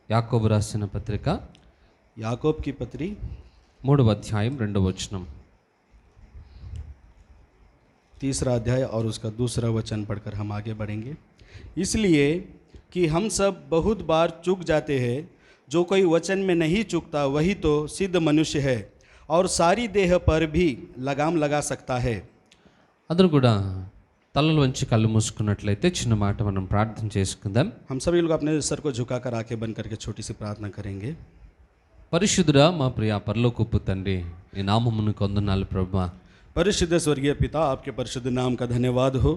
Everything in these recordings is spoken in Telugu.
యాకోబు రాసిన పత్రిక याकूब की पत्री 3వ అధ్యాయం 2వ వచనం. 3रा अध्याय और उसका 2रा वचन पढ़कर हम आगे बढ़ेंगे। इसलिए कि हम सब बहुत बार चूक जाते हैं, जो कोई वचन में नहीं चूकता वही तो सिद्ध मनुष्य है और सारी देह पर भी लगाम लगा सकता है। అందరూ కూడా తలలు వంచి కళ్ళు మూసుకున్నట్లయితే చిన్న మాట మనం ప్రార్థన చేసుకుందాం. हम सभी लोग अपने सर को झुकाकर आंखें बंद करके छोटी सी प्रार्थना करेंगे। పరిశుద్ధుడా మా ప్రియ పరలోకపు తండ్రి, నీ నామమును వందనాలు ప్రభువా. परिशुद्ध स्वर्गीय पिता, आपके परिशुद्ध नाम का धन्यवाद हो।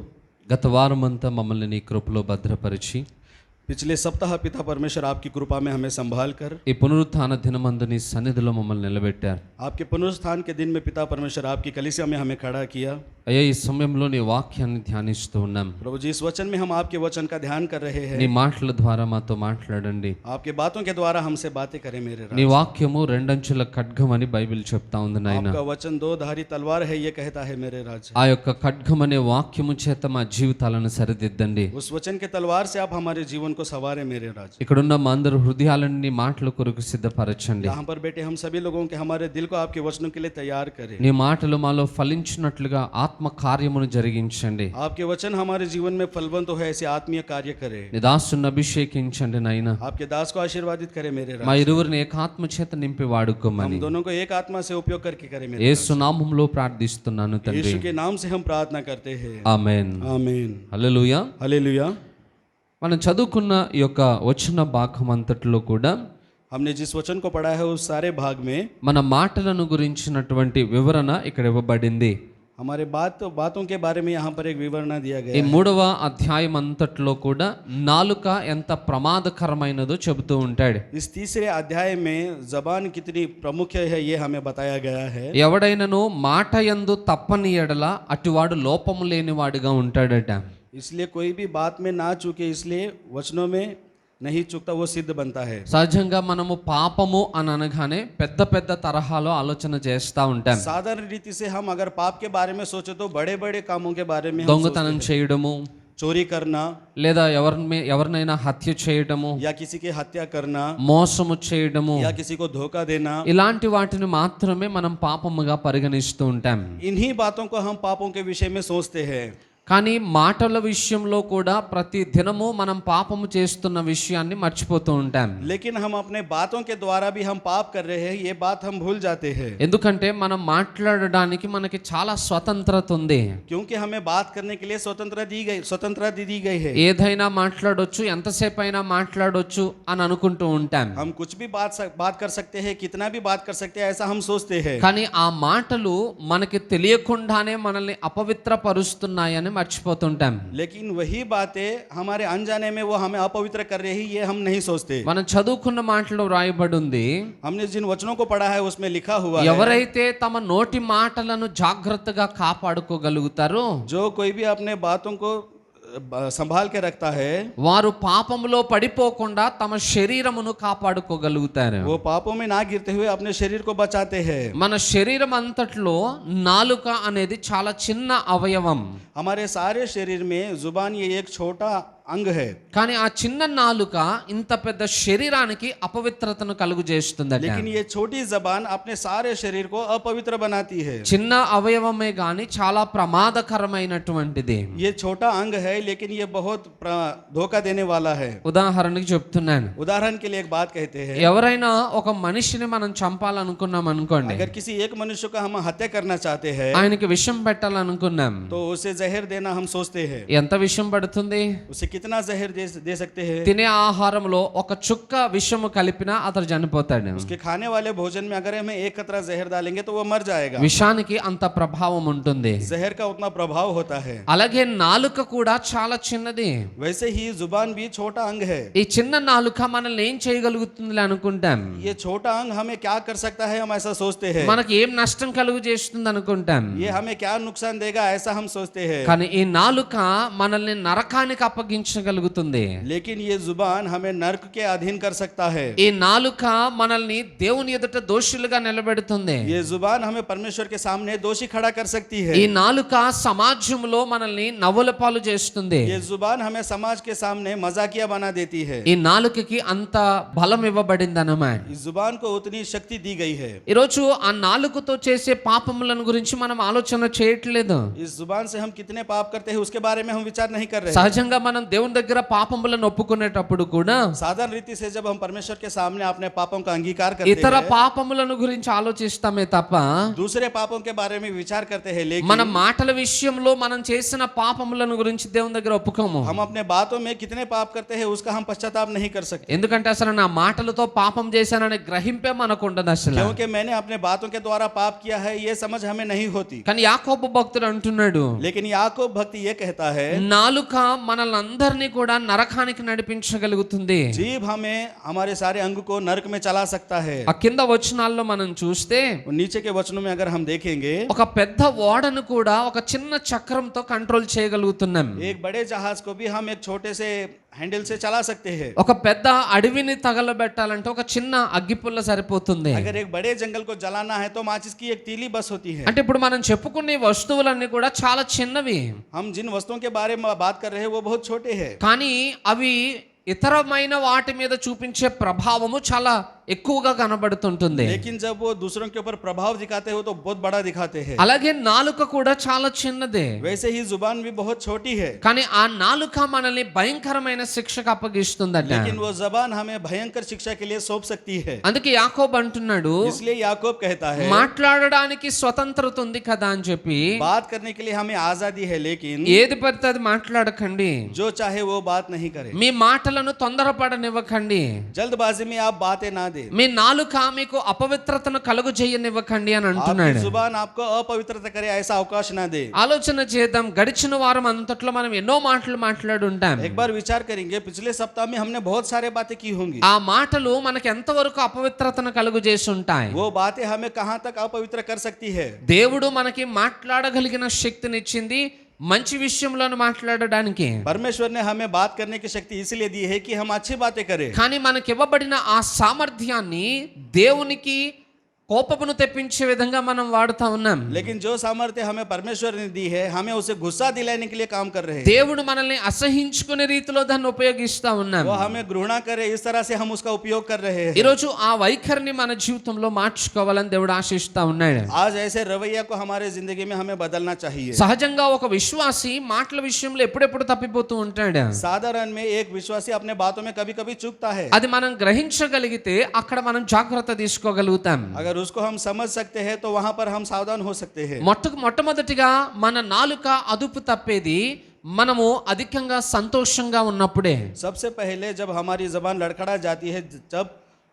గత వారమంతా మమ్మల్ని నీ కృపలో భద్రపరిచి पिछले सप्ताह पिता परमेश्वर आपकी कृपा में हमें संभाल कर ఈ పునరుత్థాన దినమందు నీ సన్నిధిలో మమ్మల్ని నిలబెట్టారు. आपके पुनरुत्थान के दिन में पिता परमेश्वर आपकी कलीसिया में हमें खड़ा किया। అయ్యా, ఈ సమయంలో నీ వాక్యాన్ని ధ్యానిస్తూ ఉన్నాం. प्रभु जी, इस वचन में हम आपके वचन का ध्यान कर रहे हैं। నీ మాటల ద్వారా మాతో మాట్లాడండి. आपके बातों के द्वारा हमसे बातें करें मेरे నీ राज। వాక్యము రెండంచుల ఖడ్గం అని బైబిల్ చెప్తా ఉంది నాయన. आपका वचन दो धारी तलवार है, ये कहता है मेरे राज। ఆ యొక్క ఖడ్గం అనే వాక్యము చేత మా జీవితాలను సరిదిద్దండి. उस वचन के तलवार से आप हमारे जीवन को संवारे मेरे राज। ఇక్కడున్న మా అందరి హృదయాలను నీ మాటల కొరకు సిద్ధపరచండి. यहाँ पर बैठे हम सभी लोगों के हमारे दिल को आपके वचनों के लिए तैयार करें। నీ మాటలు మాలో ఫలించినట్లుగా ఆత్మ కార్యమును జరిగించండి. आपके वचन हमारे जीवन में फलवंत हो, ऐसे आत्मीय कार्य करें। నీ దాసుని అభిషేకించండి నాయన. आपके दास को आशीर्वादित करें मेरे మా राज। ఇరువురిని ఏకాత్మ చేత నింపి వాడుకోమని हम दोनों को एक आत्मा से उपयोग करके करें मेरे యేసు నామములో ప్రార్థిస్తున్నాను తండ్రి. यीशु के नाम से हम प्रार्थना करते हैं, ఆమేన్. आमीन। హల్లెలూయా. हालेलुया। మనం చదువుకున్న ఈ యొక్క వచన భాగం అంతట్లో కూడా हमने जिस वचन को पढ़ा है उस सारे भाग में మన మాటలను గురించినటువంటి వివరణ ఇక్కడ ఇవ్వబడింది. हमारे बातों के बारे में यहाँ पर एक विवरण दिया ఈ गया है। 3వ అధ్యాయం అంతట్లో కూడా నాలుక ఎంత ప్రమాదకరమైనదో చెబుతూ ఉంటాడు. इस तीसरे अध्याय में जबान कितनी प्रमुख है ये हमें बताया गया है। ఎవడైనను మాట యందు తప్పని ఎడల అటువాడు లోపము లేనివాడుగా ఉంటాడట. इसलिए कोई भी बात में ना चूके, इसलिए वचनों में नहीं चूकता वो सिद्ध बनता है। సహజంగా మనము పాపము అని అనగానే పెద్ద పెద్ద తరహాలో ఆలోచన చేస్తూ ఉంటాం. साधारण रीति से हम अगर पाप के बारे में सोचे तो बड़े बड़े कामों के बारे में हम దొంగతనం सोचते हैं। చేయడము, चोरी करना లేదా ఎవరినైనా హత్య చేయడము, या किसी की हत्या करना మోసము చేయడము, या किसी को धोखा देना, ఇలాంటి వాటిని మాత్రమే మనం పాపముగా పరిగణిస్తూ ఉంటాం. इन्हीं बातों को हम पापों के विषय में सोचते हैं। కానీ మాటల విషయంలో కూడా ప్రతి దినము మనం పాపము చేస్తున్న విషయాన్ని మర్చిపోతూ ఉంటాం. लेकिन हम अपने बातों के द्वारा भी हम पाप कर रहे हैं, ये बात हम भूल जाते हैं। ఎందుకంటే మనం మాట్లాడడానికి మనకి చాలా స్వతంత్రత ఉంది. क्योंकि हमें बात करने के लिए स्वतंत्रता दी गई है। ఏదైనా మాట్లాడొచ్చు, ఎంతసేపు అయినా మాట్లాడొచ్చు అని అనుకుంటూ ఉంటాం. हम कुछ भी बात कर सकते हैं, कितना भी बात कर सकते हैं, ऐसा हम सोचते हैं। కానీ ఆ మాటలు మనకి తెలియకుండానే మనల్ని అపవిత్రపరుస్తున్నాయని మర్చిపోతుంటాం. लेकिन वही बातें हमारे अनजाने में वो हमें अपवित्र कर रही है, ये हम नहीं सोचते। మనం చదువుకున్న మాటలో రాయబడి ఉంది, हमने जिन वचनों को पढ़ा है उसमें लिखा हुआ है, ఎవరైతే తమ నోటి మాటలను జాగ్రత్తగా కాపాడుకోగలుగుతారో जो कोई भी अपने बातों को संभाल के रखता है వారు పాపములో పడిపోకుండా తమ శరీరమును కాపాడుకోగలుగుతారు. वो पापों में ना गिरते हुए अपने शरीर को बचाते हैं। మన శరీరం అంతట్లో నాలుక అనేది చాలా చిన్న అవయవం. हमारे सारे शरीर में जुबान ये एक छोटा अंग है, కానీ ఆ చిన్న నాలుక ఇంత పెద్ద శరీరానికి అపవిత్రతను కలుగు చేస్తుందట. लेकिन ये छोटी जबान अपने सारे शरीर को अपवित्र बनाती है। చిన్న అవయవమే గాని చాలా ప్రమాదకరమైనటువంటిది. ये छोटा अंग है लेकिन ये बहुत धोखा देने वाला है। ఉదాహరణకి చెప్తున్నాను, उदाहरण के लिए एक बात कहते हैं, ఎవరైనా ఒక మనిషిని మనం చంపాలనుకున్నాం అనుకోండి, अगर किसी एक मनुष्य का हम हत्या करना चाहते हैं ఆయనకి విషం పెట్టాలనుకున్నాం, तो उसे जहर देना हम सोचते हैं। ఎంత విషం పడుతుంది? उसे कितना जहर दे सकते हैं? తినే ఆహారంలో ఒక చుక్క విషము కలిపినా అతడు చనిపోతాడు. उसके खाने वाले भोजन में अगर हमें एक कतरा जहर डालेंगे तो वो मर जाएगा। విషానికి అంత ప్రభావం ఉంటుంది. जहर का उतना प्रभाव होता है। అలాగే నాలుక కూడా చాలా చిన్నది. वैसे ही जुबान भी छोटा अंग है। ఈ చిన్న నాలుక మనల్ని ఏం చేయగలుగుతుంది అనుకుంటాం. ये छोटा अंग हमें क्या कर सकता है, हम ऐसा सोचते हैं। మనకి ఏం నష్టం కలుగు చేస్తుంది అనుకుంటాం. ये हमें क्या नुकसान देगा, ऐसा हम सोचते हैं। కానీ ఈ నాలుక మనల్ని నరకానికి అప్పగించే పంపించగలుగుతుంది. लेकिन ये जुबान हमें नरक के अधीन कर सकता है। ఈ నాలుక మనల్ని దేవుని ఎదుట దోషులుగా నిలబెడుతుంది. ये जुबान हमें परमेश्वर के सामने दोषी खड़ा कर सकती है। ఈ నాలుక సమాజంలో మనల్ని నవ్వుల పాలు చేస్తుంది. ये जुबान हमें समाज के सामने मजाकिया बना देती है। ఈ నాలుకకి అంత బలం ఇవ్వబడింది అన్నమాట. इस जुबान को उतनी शक्ति दी गई है। ఈరోజు ఆ నాలుకతో చేసే పాపములను గురించి మనం ఆలోచన చేయట్లేదు. इस जुबान से हम कितने पाप करते हैं उसके बारे में हम विचार नहीं कर रहे हैं। సహజంగా మనం దేవుని దగ్గర పాపములను ఒప్పుకునేటప్పుడు కూడా साधारण रीति से जब हम परमेश्वर के सामने अपने पापों का अंगीकार करते ఇతర हैं, పాపములను గురించి ఆలోచిస్తామే తప్ప दूसरे पापों के बारे में विचार करते हैं, మన लेकिन మాటల విషయంలో మనం చేసిన పాపములను గురించి దేవుని దగ్గర ఒప్పుకోము. हम अपने बातों में कितने पाप करते हैं उसका हम पश्चाताप नहीं कर सकते, ఎందుకంటే అసలు నా మాటలతో పాపం చేశాననే గ్రహింపే మనకు ఉండదు అసలు. क्योंकि मैंने अपने बातों के द्वारा पाप किया है ये समझ हमें नहीं होती। కానీ యాకోబు భక్తుడు అంటున్నాడు, लेकिन याकूब भक्ति ये कहता है, నాలుక మనల్ని అందరినీ కూడా నరకానికి నడిపించగలుగుతుంది. जीभ हमें हमारे सारे अंग को नरक में चला सकता है। ఆ కింద వచనాల్లో మనం చూస్తే और नीचे के वचनों में अगर हम देखेंगे, ఒక పెద్ద ఓడను కూడా ఒక చిన్న చక్రంతో కంట్రోల్ చేయగలుగుతున్నాం. एक बड़े जहाज को भी हम एक छोटे से हैंडल से चला सकते हैं। ఒక పెద్ద అడవిని తగలబెట్టాలంటే ఒక చిన్న అగ్గిపుల్ల సరిపోతుంది. अगर एक बड़े जंगल को जलाना है तो माचिस की एक तीली बस होती है। అంటే ఇప్పుడు మనం చెప్పుకునే వస్తువులన్నీ కూడా చాలా చిన్నవి, हम जिन वस्तुओं के बारे में बात कर रहे हैं वो बहुत छोटे हैं, కానీ అవి ఇతరమైన వాటి మీద చూపించే ప్రభావము చాలా ఎక్కువగా కనబడుతుంటుంది. लेकिन जब वो दूसरों के ऊपर प्रभाव दिखाते हो तो बहुत बड़ा दिखाते हैं। అలాగే నాలుక కూడా చాలా చిన్నదే, वैसे ही जुबान भी बहुत छोटी है, కానీ ఆ నాలుక మనల్ని భయంకరమైన శిక్షకు అప్పగిస్తుందట. लेकिन वो जबान हमें भयंकर शिक्षा के लिए सौंप सकती है। అందుకే యాకోబు అంటున్నాడు, इसलिए याकूब कहता है, మాట్లాడడానికి స్వతంత్రత ఉంది కదా అని చెప్పి बात करने के लिए हमें आजादी है, लेकिन ఏది పడితే అది మాట్లాడకండి, जो चाहे वो बात नहीं करे। మీ మాటలను తొందరపడనివ్వకండి, जल्दबाजी में आप बातें ना दे, మీ నాలుక మీకు అపవిత్రతను కలుగు చేయనివ్వకండి అని आपकी అంటున్నాడు. जुबान आपको अपवित्रता करे ऐसा अवकाश ना दे। ఆలోచన చేద్దాం, గడిచిన వారం అంతట్లో మనం ఎన్నో మాటలు మాట్లాడుంటాం. एक बार विचार करेंगे, पिछले सप्ताह में हमने बहुत सारे बातें की होंगी। ఆ మాటలు మనకి ఎంతవరకు అపవిత్రతను కలుగు చేసి ఉంటాయి. वो बातें हमें कहां तक अपवित्र कर सकती है। దేవుడు మనకి మాట్లాడగలిగిన శక్తినిచ్చింది మంచి విషయంలో మాట్లాడడానికి, परमेश्वर ने हमें बात करने की शक्ति इसलिए दी है कि हम अच्छी बातें करें। కానీ మనకి ఇవ్వబడిన ఆ సామర్థ్యాన్ని దేవునికి కోపమును తెప్పించే విధంగా మనం వాడుతా ఉన్నాం. लेकिन जो सामर्थ्य हमें परमेश्वर ने दी है हमें उसे गुस्सा दिलाने के लिए काम कर रहे हैं। దేవుడు మనల్ని అసహించుకునే రీతిలో దాన్ని ఉపయోగిస్తా ఉన్నాం. वो हमें घृणा करे इस तरह से हम उसका उपयोग कर रहे हैं। ఈరోజు ఆ వైఖరిని మన జీవితంలో మార్చుకోవాలని దేవుడు ఆశిస్తా ఉన్నాడు. आज ऐसे रवैया को हमारे जिंदगी में हमें बदलना चाहिए। సహజంగా ఒక విశ్వాసి మాటల విషయంలో ఎప్పుడెప్పుడు తప్పిపోతూ ఉంటాడు. साधारण में एक विश्वासी अपने बातों में कभी कभी चूकता है। అది మనం గ్రహించగలిగితే అక్కడ మనం జాగ్రత్త తీసుకోగలుగుతాం. अगर उसको हम समझ सकते हैं तो वहां पर हम सावधान हो सकते हैं। మొట్టమొదటిగా మన నాలుక అదుపు తప్పేది మనము అధికంగా సంతోషంగా ఉన్నప్పుడే. सबसे पहले जब हमारी जबान लड़खड़ा जाती है,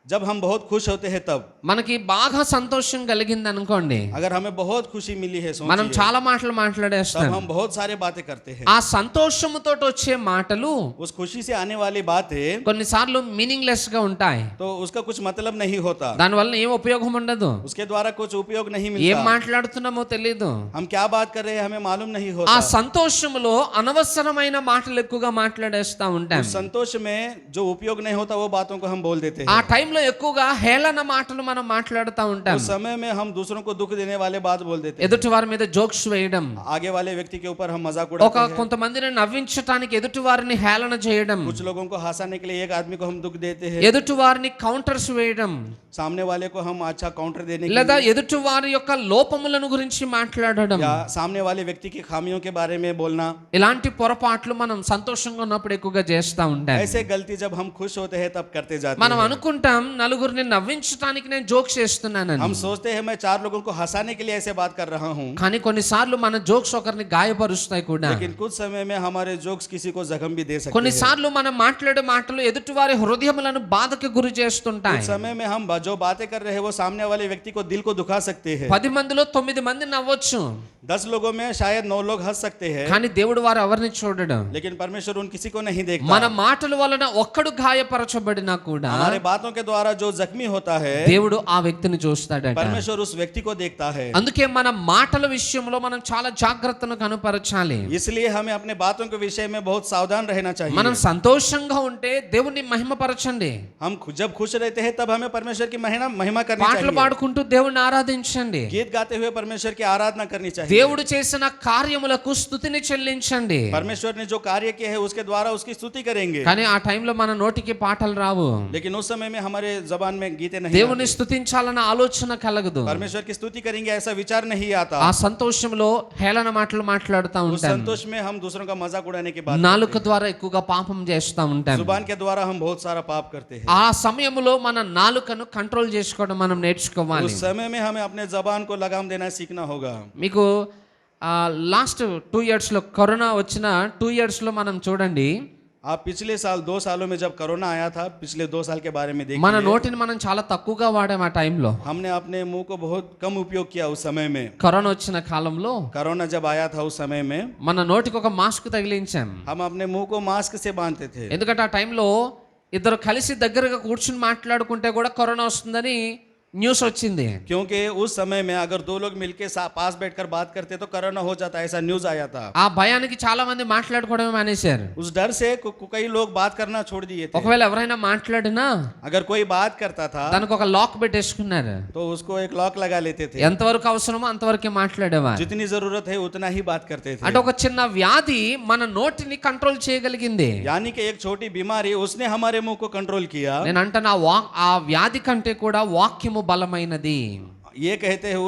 जब हम बहुत खुश होते हैं तब। మనకి బాగా సంతోషం కలిగింది అనుకోండి, अगर हमें बहुत खुशी मिली है, మనం सोचिए, చాలా మాటలు तब మాట్లాడేస్తాం. हम बहुत सारे बातें करते हैं। ఆ సంతోషముతో వచ్చే మాటలు उस खुशी से आने वाली बातें కొన్నిసార్లు మీనింగ్లెస్ గా ఉంటాయి. तो उसका कुछ मतलब नहीं होता, దానివల్ల ఏం ఉపయోగం ఉండదు, उसके द्वारा कुछ उपयोग नहीं ఏం मिलता, మాట్లాడుతున్నామో తెలియదు. हम क्या बात कर रहे हैं हमें मालूम नहीं ఆ होता। సంతోషములో అనవసరమైన మాటలు ఎక్కువగా మాట్లాడేస్తా ఉంటాం. उस संतोष में जो उपयोग नहीं होता वो बातों को हम बोल देते ఆ हैं। టైంలో ఎక్కువగా హేళన మాటలు మనం మాట్లాడుతూ ఉంటాం. उस समय में हम दूसरों को दुख देने वाले बात बोल देते हैं, ఎదుటి వారి మీద జోక్స్ వేయడం, आगे वाले व्यक्ति के ऊपर हम मजाक ఒక उड़ाते हैं, కొంతమందిని నవ్వించడానికి ఎదుటి వారిని హేళన చేయడం, कुछ लोगों को हंसाने के लिए एक आदमी को हम दुख देते हैं, ఎదుటి వారిని కౌంటర్స్ వేయడం, सामने वाले को हम अच्छा काउंटर देने के లేదా लिए, ఎదుటి వారి యొక్క లోపములను గురించి మాట్లాడడం, या सामने वाले व्यक्ति की खामियों के बारे में बोलना। ఇలాంటి పొరపాట్లు మనం సంతోషంగా ఉన్నప్పుడు ఎక్కువగా చేస్తూ ఉంటాం. ऐसे गलती जब हम खुश होते हैं तब करते जाते మనం हैं। అనుకుంటాం నలుగురిని నవ్వించడానికి నేను జోక్స్ చేస్తున్నానని, हम सोचते हैं मैं 4 लोगों को हंसाने के लिए ऐसे बात कर रहा हूँ, కానీ కొన్నిసార్లు మన జోక్స్ ఒకరిని గాయపరుస్తాయి కూడా. लेकिन कुछ समय में हमारे जोक्स किसी को जख्म भी दे सकते हैं। కొన్నిసార్లు మనం మాట్లాడే మాటలు ఎదుటి వారి హృదయములను బాధకు గురి చేస్తుంటాయి. कुछ समय में हम जो बातें कर रहे हैं वो सामने वाले व्यक्ति को दिल को दुखा सकते हैं। 10 మందిలో 9 మంది నవ్వొచ్చు, 10 लोगों में शायद 9 लोग हंस सकते हैं, కానీ దేవుడు వారు ఎవరిని చూడడు. लेकिन परमेश्वर उन किसी को नहीं देखता। మన మాటల వలన ఒక్కడు గాయపరచబడినా కూడా हमारे बातों के द्वारा जो जख्मी होता है, దేవుడు ఆ వ్యక్తిని చూస్తాడట. परमेश्वर उस व्यक्ति को देखता है। అందుకే మన మాటల విషయంలో మనం చాలా జాగ్రత్తను కనపరచాలి. इसलिए हमें अपने बातों के विषय में बहुत सावधान रहना चाहिए। మనం సంతోషంగా ఉంటే దేవుని మహిమపరచండి. हम जब खुश रहते हैं तब हमें परमेश्वर की महिमा करनी పాటలు चाहिए। పాడుకుంటూ దేవుని ఆరాధించండి. गीत गाते हुए परमेश्वर की आराधना करनी चाहिए। దేవుడు చేసిన కార్యములకు స్తుతిని చెల్లించండి. परमेश्वर ने जो कार्य किए हैं उसके द्वारा उसकी स्तुति करेंगे। కానీ ఆ టైంలో మన నోటికి పాటలు రావు. लेकिन उस समय में हमारे जबान में गीतें नहीं దేవుని आती। స్తుతించాలన్న ఆలోచన కలగదు. परमेश्वर की स्तुति करेंगे ऐसा विचार नहीं आता। ఆ సంతోషంలో హేళన మాటలు మాట్లాడుతూ उस ఉంటాం. संतोष में हम दूसरों का मजाक उड़ाने की बात నాలుక ద్వారా ఎక్కువగా పాపం చేస్తూ ఉంటాం. जुबान के द्वारा हम बहुत सारा पाप करते हैं। ఆ సమయంలో మన నాలుకను కంట్రోల్ చేసుకోవడం మనం నేర్చుకోవాలి. उस समय में हमें अपने जबान को लगाम देना सीखना होगा। మీకు లాస్ట్ 2 years లో కరోనా వచ్చిన 2 years లో మనం చూడండి, आप पिछले साल 2 सालों में जब कोरोना आया था, पिछले 2 साल के बारे में మన देखिए, నోటిని మనం చాలా తక్కువగా వాడాం ఆ టైంలో. हमने अपने मुंह को बहुत कम उपयोग किया उस समय में। కరోనా వచ్చిన కాలంలో कोरोना जब आया था उस समय में మన నోటికి ఒక మాస్క్ తగిలించాం. हम अपने मुंह को मास्क से बांधते थे, ఎందుకంటే ఆ టైంలో ఇద్దరు కలిసి దగ్గరగా కూర్చుని మాట్లాడుకుంటే కూడా కరోనా వస్తుందని న్యూస్ వచ్చింది. क्योंकि उस समय में अगर 2 लोग मिलके पास बैठकर बात करते तो कोरोना हो जाता, ऐसा न्यूज आया था। ఆ భయానికి చాలా మంది మాట్లాడుకోవడమే మానేశారు. उस डर से कई लोग बात करना छोड़ दिए थे। ఒకవేళ ఎవరైనా మాట్లాడినా अगर कोई बात करता था దానికి ఒక లాక్ పెట్టేసుకున్నారు. तो उसको एक लॉक लगा लेते थे। ఎంతవరకు అవసరమో అంతవరకే మాట్లాడేవారు. जितनी जरूरत है उतना ही बात करते थे। అంటే ఒక చిన్న వ్యాధి మన నోటిని కంట్రోల్ చేయగలిగింది. यानी कि एक छोटी बीमारी उसने हमारे मुंह को कंट्रोल किया। నేను అంటున్నా ఆ వ్యాధి కంటే కూడా వాక్యము బలమైనది. ये कहते हैं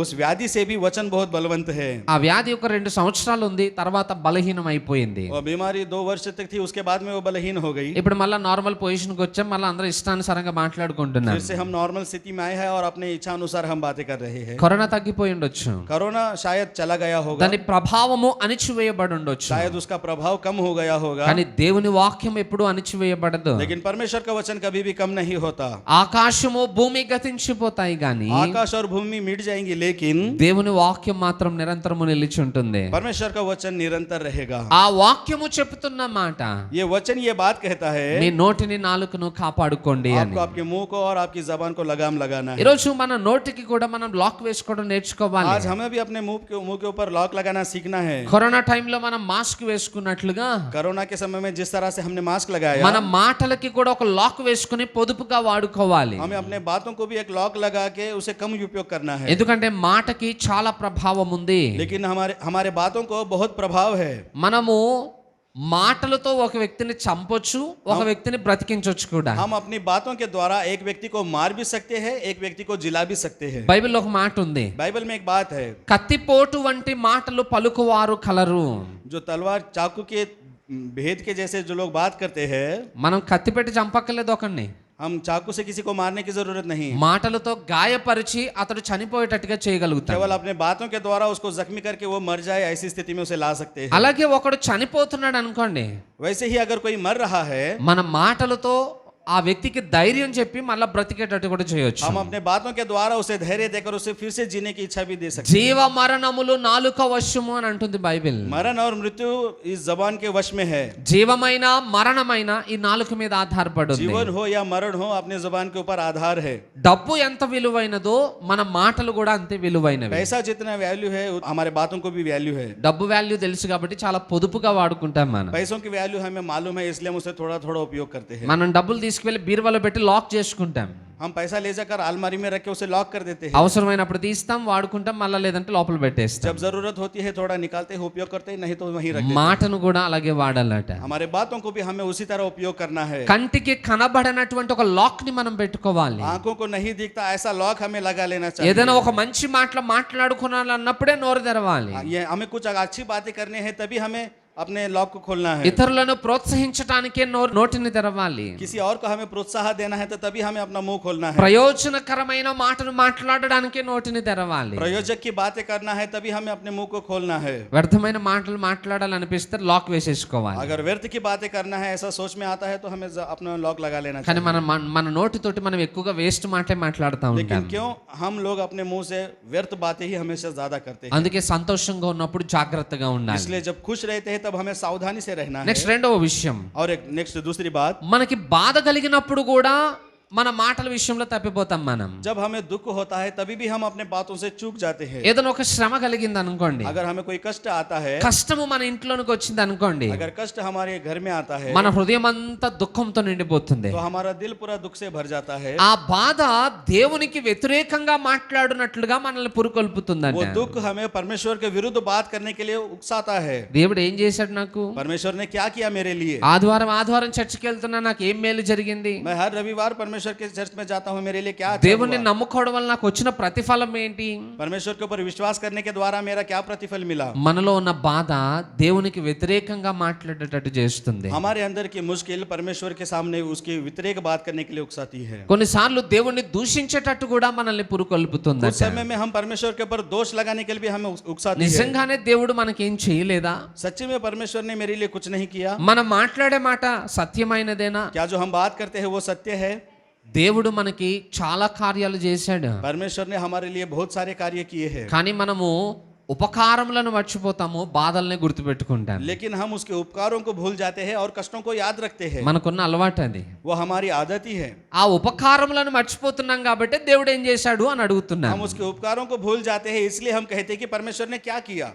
उस व्याधि से भी वचन बहुत बलवंत है। ఆ వ్యాధి ఒక 2 సంవత్సరాలు ఉంది, తర్వాత బలహీనం అయిపోయింది. और बीमारी 2 वर्ष तक थी, उसके बाद में वो बलहीन हो गई। ఇప్పుడు మళ్ళీ నార్మల్ పొజిషన్కి వచ్చాం, మళ్ళీ అందరూ ఇష్టానుసారంగా మాట్లాడుకుంటున్నాం. फिर से हम नॉर्मल स्थिति में आए हैं और अपने इच्छा अनुसार हम बातें कर रहे हैं। కరోనా తగ్గిపోయి ఉండొచ్చు, कोरोना शायद चला गया होगा, దాని ప్రభావము అణిచివేయబడి ఉండొచ్చు, शायद उसका प्रभाव कम हो गया होगा, కానీ దేవుని వాక్యం ఎప్పుడు అణిచివేయబడదు. लेकिन परमेश्वर का वचन कभी भी कम नहीं होता। ఆకాశము భూమి గతించిపోతాయి గాని आकाश और भूमि मिट जाएंगी, लेकिन దేవుని వాక్యం మాత్రం నిరంతరము నిలిచి ఉంటుంది. परमेश्वर का वचन निरंतर रहेगा। ఆ వాక్యము చెప్తున్న మాట, ये वचन ये बात कहता है మీ నోటిని నాలుకను కాపాడుకోండి అని. आपको आपके मुंह को और आपकी जबान को लगाम लगाना है। ఈరోజు మన నోటికి కూడా మనం లాక్ వేసుకోవడం నేర్చుకోవాలి. आज हमें भी अपने मुंह के ऊपर लॉक लगाना सीखना है। కరోనా టైంలో మనం మాస్క్ వేసుకున్నట్లుగా कोरोना के समय में जिस तरह से हमने मास्क लगाया, మన మాటలకి కూడా ఒక లాక్ వేసుకుని పొదుపుగా వాడుకోవాలి. हमें अपने बातों को भी एक लॉक लगा के उसे कम उपयोग करना है। ఎందుకంటే మాటకి చాలా ప్రభావం ఉంది. लेकिन हमारे बातों को बहुत प्रभाव है। మనము మాటలతో ఒక వ్యక్తిని చంపొచ్చు, ఒక వ్యక్తిని బ్రతికించొచ్చు కూడా. हम अपनी बातों के द्वारा एक व्यक्ति को मार भी सकते हैं, एक व्यक्ति को जिला भी सकते हैं। బైబిల్లో ఒక మాట ఉంది, बाइबल में एक बात है, కత్తిపోటు వంటి మాటలు పలుకువారు కలరు. जो तलवार चाकू के भेद के जैसे जो लोग बात करते हैं, మనం కత్తి పెట్టి చంపక్కర్లేదు ఒకడిని, हम चाकू से किसी को मारने की जरूरत नहीं, మాటలతో గాయపరిచి అతడు చనిపోయేటట్టుగా చేయగలుగుతాం. केवल अपने बातों के द्वारा उसको जख्मी करके वो मर जाए, ऐसी स्थिति में उसे ला सकते हैं। అలాగే ఒకడు చనిపోతున్నాడు అనుకోండి, वैसे ही अगर कोई मर रहा है, మన మాటలతో ఆ వ్యక్తికి ధైర్యం చెప్పి మళ్ళీ బ్రతికేటట్టు కూడా చేయొచ్చు. हम अपने बातों के द्वारा उसे धैर्य देकर उसे फिर से जीने की इच्छा भी दे सकते हैं। జీవ మరణములు నాలుక వశము అని అంటుంది బైబిల్. मरण और मृत्यु इस जबान के वश में है। జీవమైన మరణమైన ఈ నాలుక మీద ఆధారపడి ఉంది. जीवन हो या मरण हो, अपने जबान के ऊपर आधार है। డబ్బు ఎంత విలువైనదో మన మాటలు కూడా అంతే విలువైనవి. पैसा जितना वैल्यू है हमारे बातों को भी वैल्यू है। డబ్బు వాల్యూ తెలుసు కాబట్టి చాలా పొదుపుగా వాడుకుంటాం మనం. पैसों की वैल्यू हमें मालूम है, इसलिए हम उसे थोड़ा थोड़ा उपयोग करते हैं। మనం డబ్బులు తీసుకువెళ్ళి బీరువాలో పెట్టి లాక్ చేసుకుంటాం. हम पैसा ले जाकर अलमारी में रख के उसे लॉक कर देते हैं। అవసరమైనప్పుడు తీస్తాం, వాడుకుంటాం, మళ్ళీ లేదంటే లోపల పెట్టేస్తాం. जब जरूरत होती है थोड़ा निकालते हैं, उपयोग करते हैं, नहीं तो वहीं रख देते हैं। మాటను కూడా అలాగే వాడాలట. हमारे बातों को भी हमें उसी तरह उपयोग करना है। కంటికి కనబడనటువంటి ఒక లాక్ ని మనం పెట్టుకోవాలి. आंखों को नहीं दिखता ऐसा लॉक हमें लगा लेना चाहिए। ఏదైనా ఒక మంచి మాటలు మాట్లాడుకోవాలన్నప్పుడే నోరు తెరవాలి. ये हमें कुछ अच्छी बातें करनी है, तभी हमें अपने लॉक को खोलना है। ఇతరులను ప్రోత్సహించడానికే నోటిని తెరవాలి. किसी और को हमें प्रोत्साहन देना है तो तभी हमें अपना मुंह खोलना है। ప్రయోజనకరమైన మాటలు మాట్లాడడానికే నోటిని తెరవాలి. प्रयोजक की बातें करना है तभी हमें अपने मुंह को खोलना है। వ్యర్థమైన మాటలు మాట్లాడాలనిపిస్తే లాక్ వేసేసుకోవాలి. अगर व्यर्थ की बातें करना है ऐसा सोच में आता है तो हमें अपना लॉक लगा लेना కానీ चाहिए। మన నోటితోటి మనం ఎక్కువగా వేస్ట్ మాటలే మాట్లాడుతూ ఉంటాం. लेकिन क्यों हम लोग अपने मुंह से व्यर्थ बातें ही हमेशा ज्यादा करते हैं। అందుకే సంతోషంగా ఉన్నప్పుడు జాగ్రత్తగా ఉండాలి. इसलिए जब खुश रहते हैं तब हमें सावधानी से रहना है। నెక్స్ట్ రెండవ విషయం, और एक नेक्स्ट दूसरी बात, మనకి బాధ కలిగినప్పుడు కూడా మన మాటల విషయంలో తప్పిపోతాం మనం. जब हमें दुख होता है तभी भी हम अपने बातों से चूक जाते हैं। ఏదైనా ఒక శ్రమ కలిగింది అనుకోండి, अगर हमें कोई कष्ट आता है, కష్టము మన ఇంట్లోనికి వచ్చింది అనుకోండి, अगर कष्ट हमारे घर में आता है మన హృదయం అంతా దుఃఖంతో నిండిపోతుంది. तो हमारा दिल पूरा दुख से भर जाता है। ఆ బాధ దేవునికి వ్యతిరేకంగా మాట్లాడినట్లుగా మనల్ని పురుకొల్పుతుందంట. वो दुख हमें परमेश्वर के विरुद्ध बात करने के लिए उकसाता है। దేవుడు ఏం చేశాడు నాకు? परमेश्वर ने क्या किया मेरे लिए? ఆదివారం చర్చికి వెళ్తున్నా, నాకు ఏం మేలు జరిగింది? मैं हर रविवार परमेश्वर के चर्च में जाता हूँ, मेरे लिए क्या अच्छा దేవుణ్ణి हुआ? నమ్ముకోవడం వల్ల నాకు వచ్చిన ప్రతిఫలం ఏంటి? परमेश्वर के ऊपर विश्वास करने के द्वारा मेरा क्या प्रतिफल मिला? మనలో ఉన్న బాధ దేవునికి వ్యతిరేకంగా మాట్లాడేటట్టు చేస్తుంది. हमारे अंदर की मुश्किल परमेश्वर के सामने उसकी व्यतिरेक बात करने के लिए उकसाती है। కొన్నిసార్లు దేవుణ్ణి దూషించేటట్టు కూడా మనల్ని పురుకొల్పుతుంది. उस समय में हम परमेश्वर के ऊपर दोष लगाने के लिए भी हमें उकसाती है। నిజంగానే దేవుడు మనకేం చేయలేదా? सच्ची में परमेश्वर ने मेरे लिए कुछ नहीं किया? మనం మాట్లాడే మాట సత్యమైనదేనా? क्या जो हम बात करते हैं वो सत्य है? దేవుడు మనకి చాలా కార్యాలు చేశాడు, परमेश्वर ने हमारे लिए बहुत सारे कार्य किए हैं, కానీ మనము ఉపకారములను మర్చిపోతాము, బాధల్ని గుర్తుపెట్టుకుంటాం. लेकिन हम उसके उपकारों को भूल जाते हैं और कष्टों को याद रखते हैं। మనకున్న అలవాటు అది. वो हमारी आदत ही है। ఆ ఉపకారములను మర్చిపోతున్నాం కాబట్టి దేవుడు ఏం చేశాడు అని అడుగుతున్నాం. हम उसके उपकारों को भूल जाते हैं, इसलिए हम कहते हैं कि परमेश्वर ने क्या किया।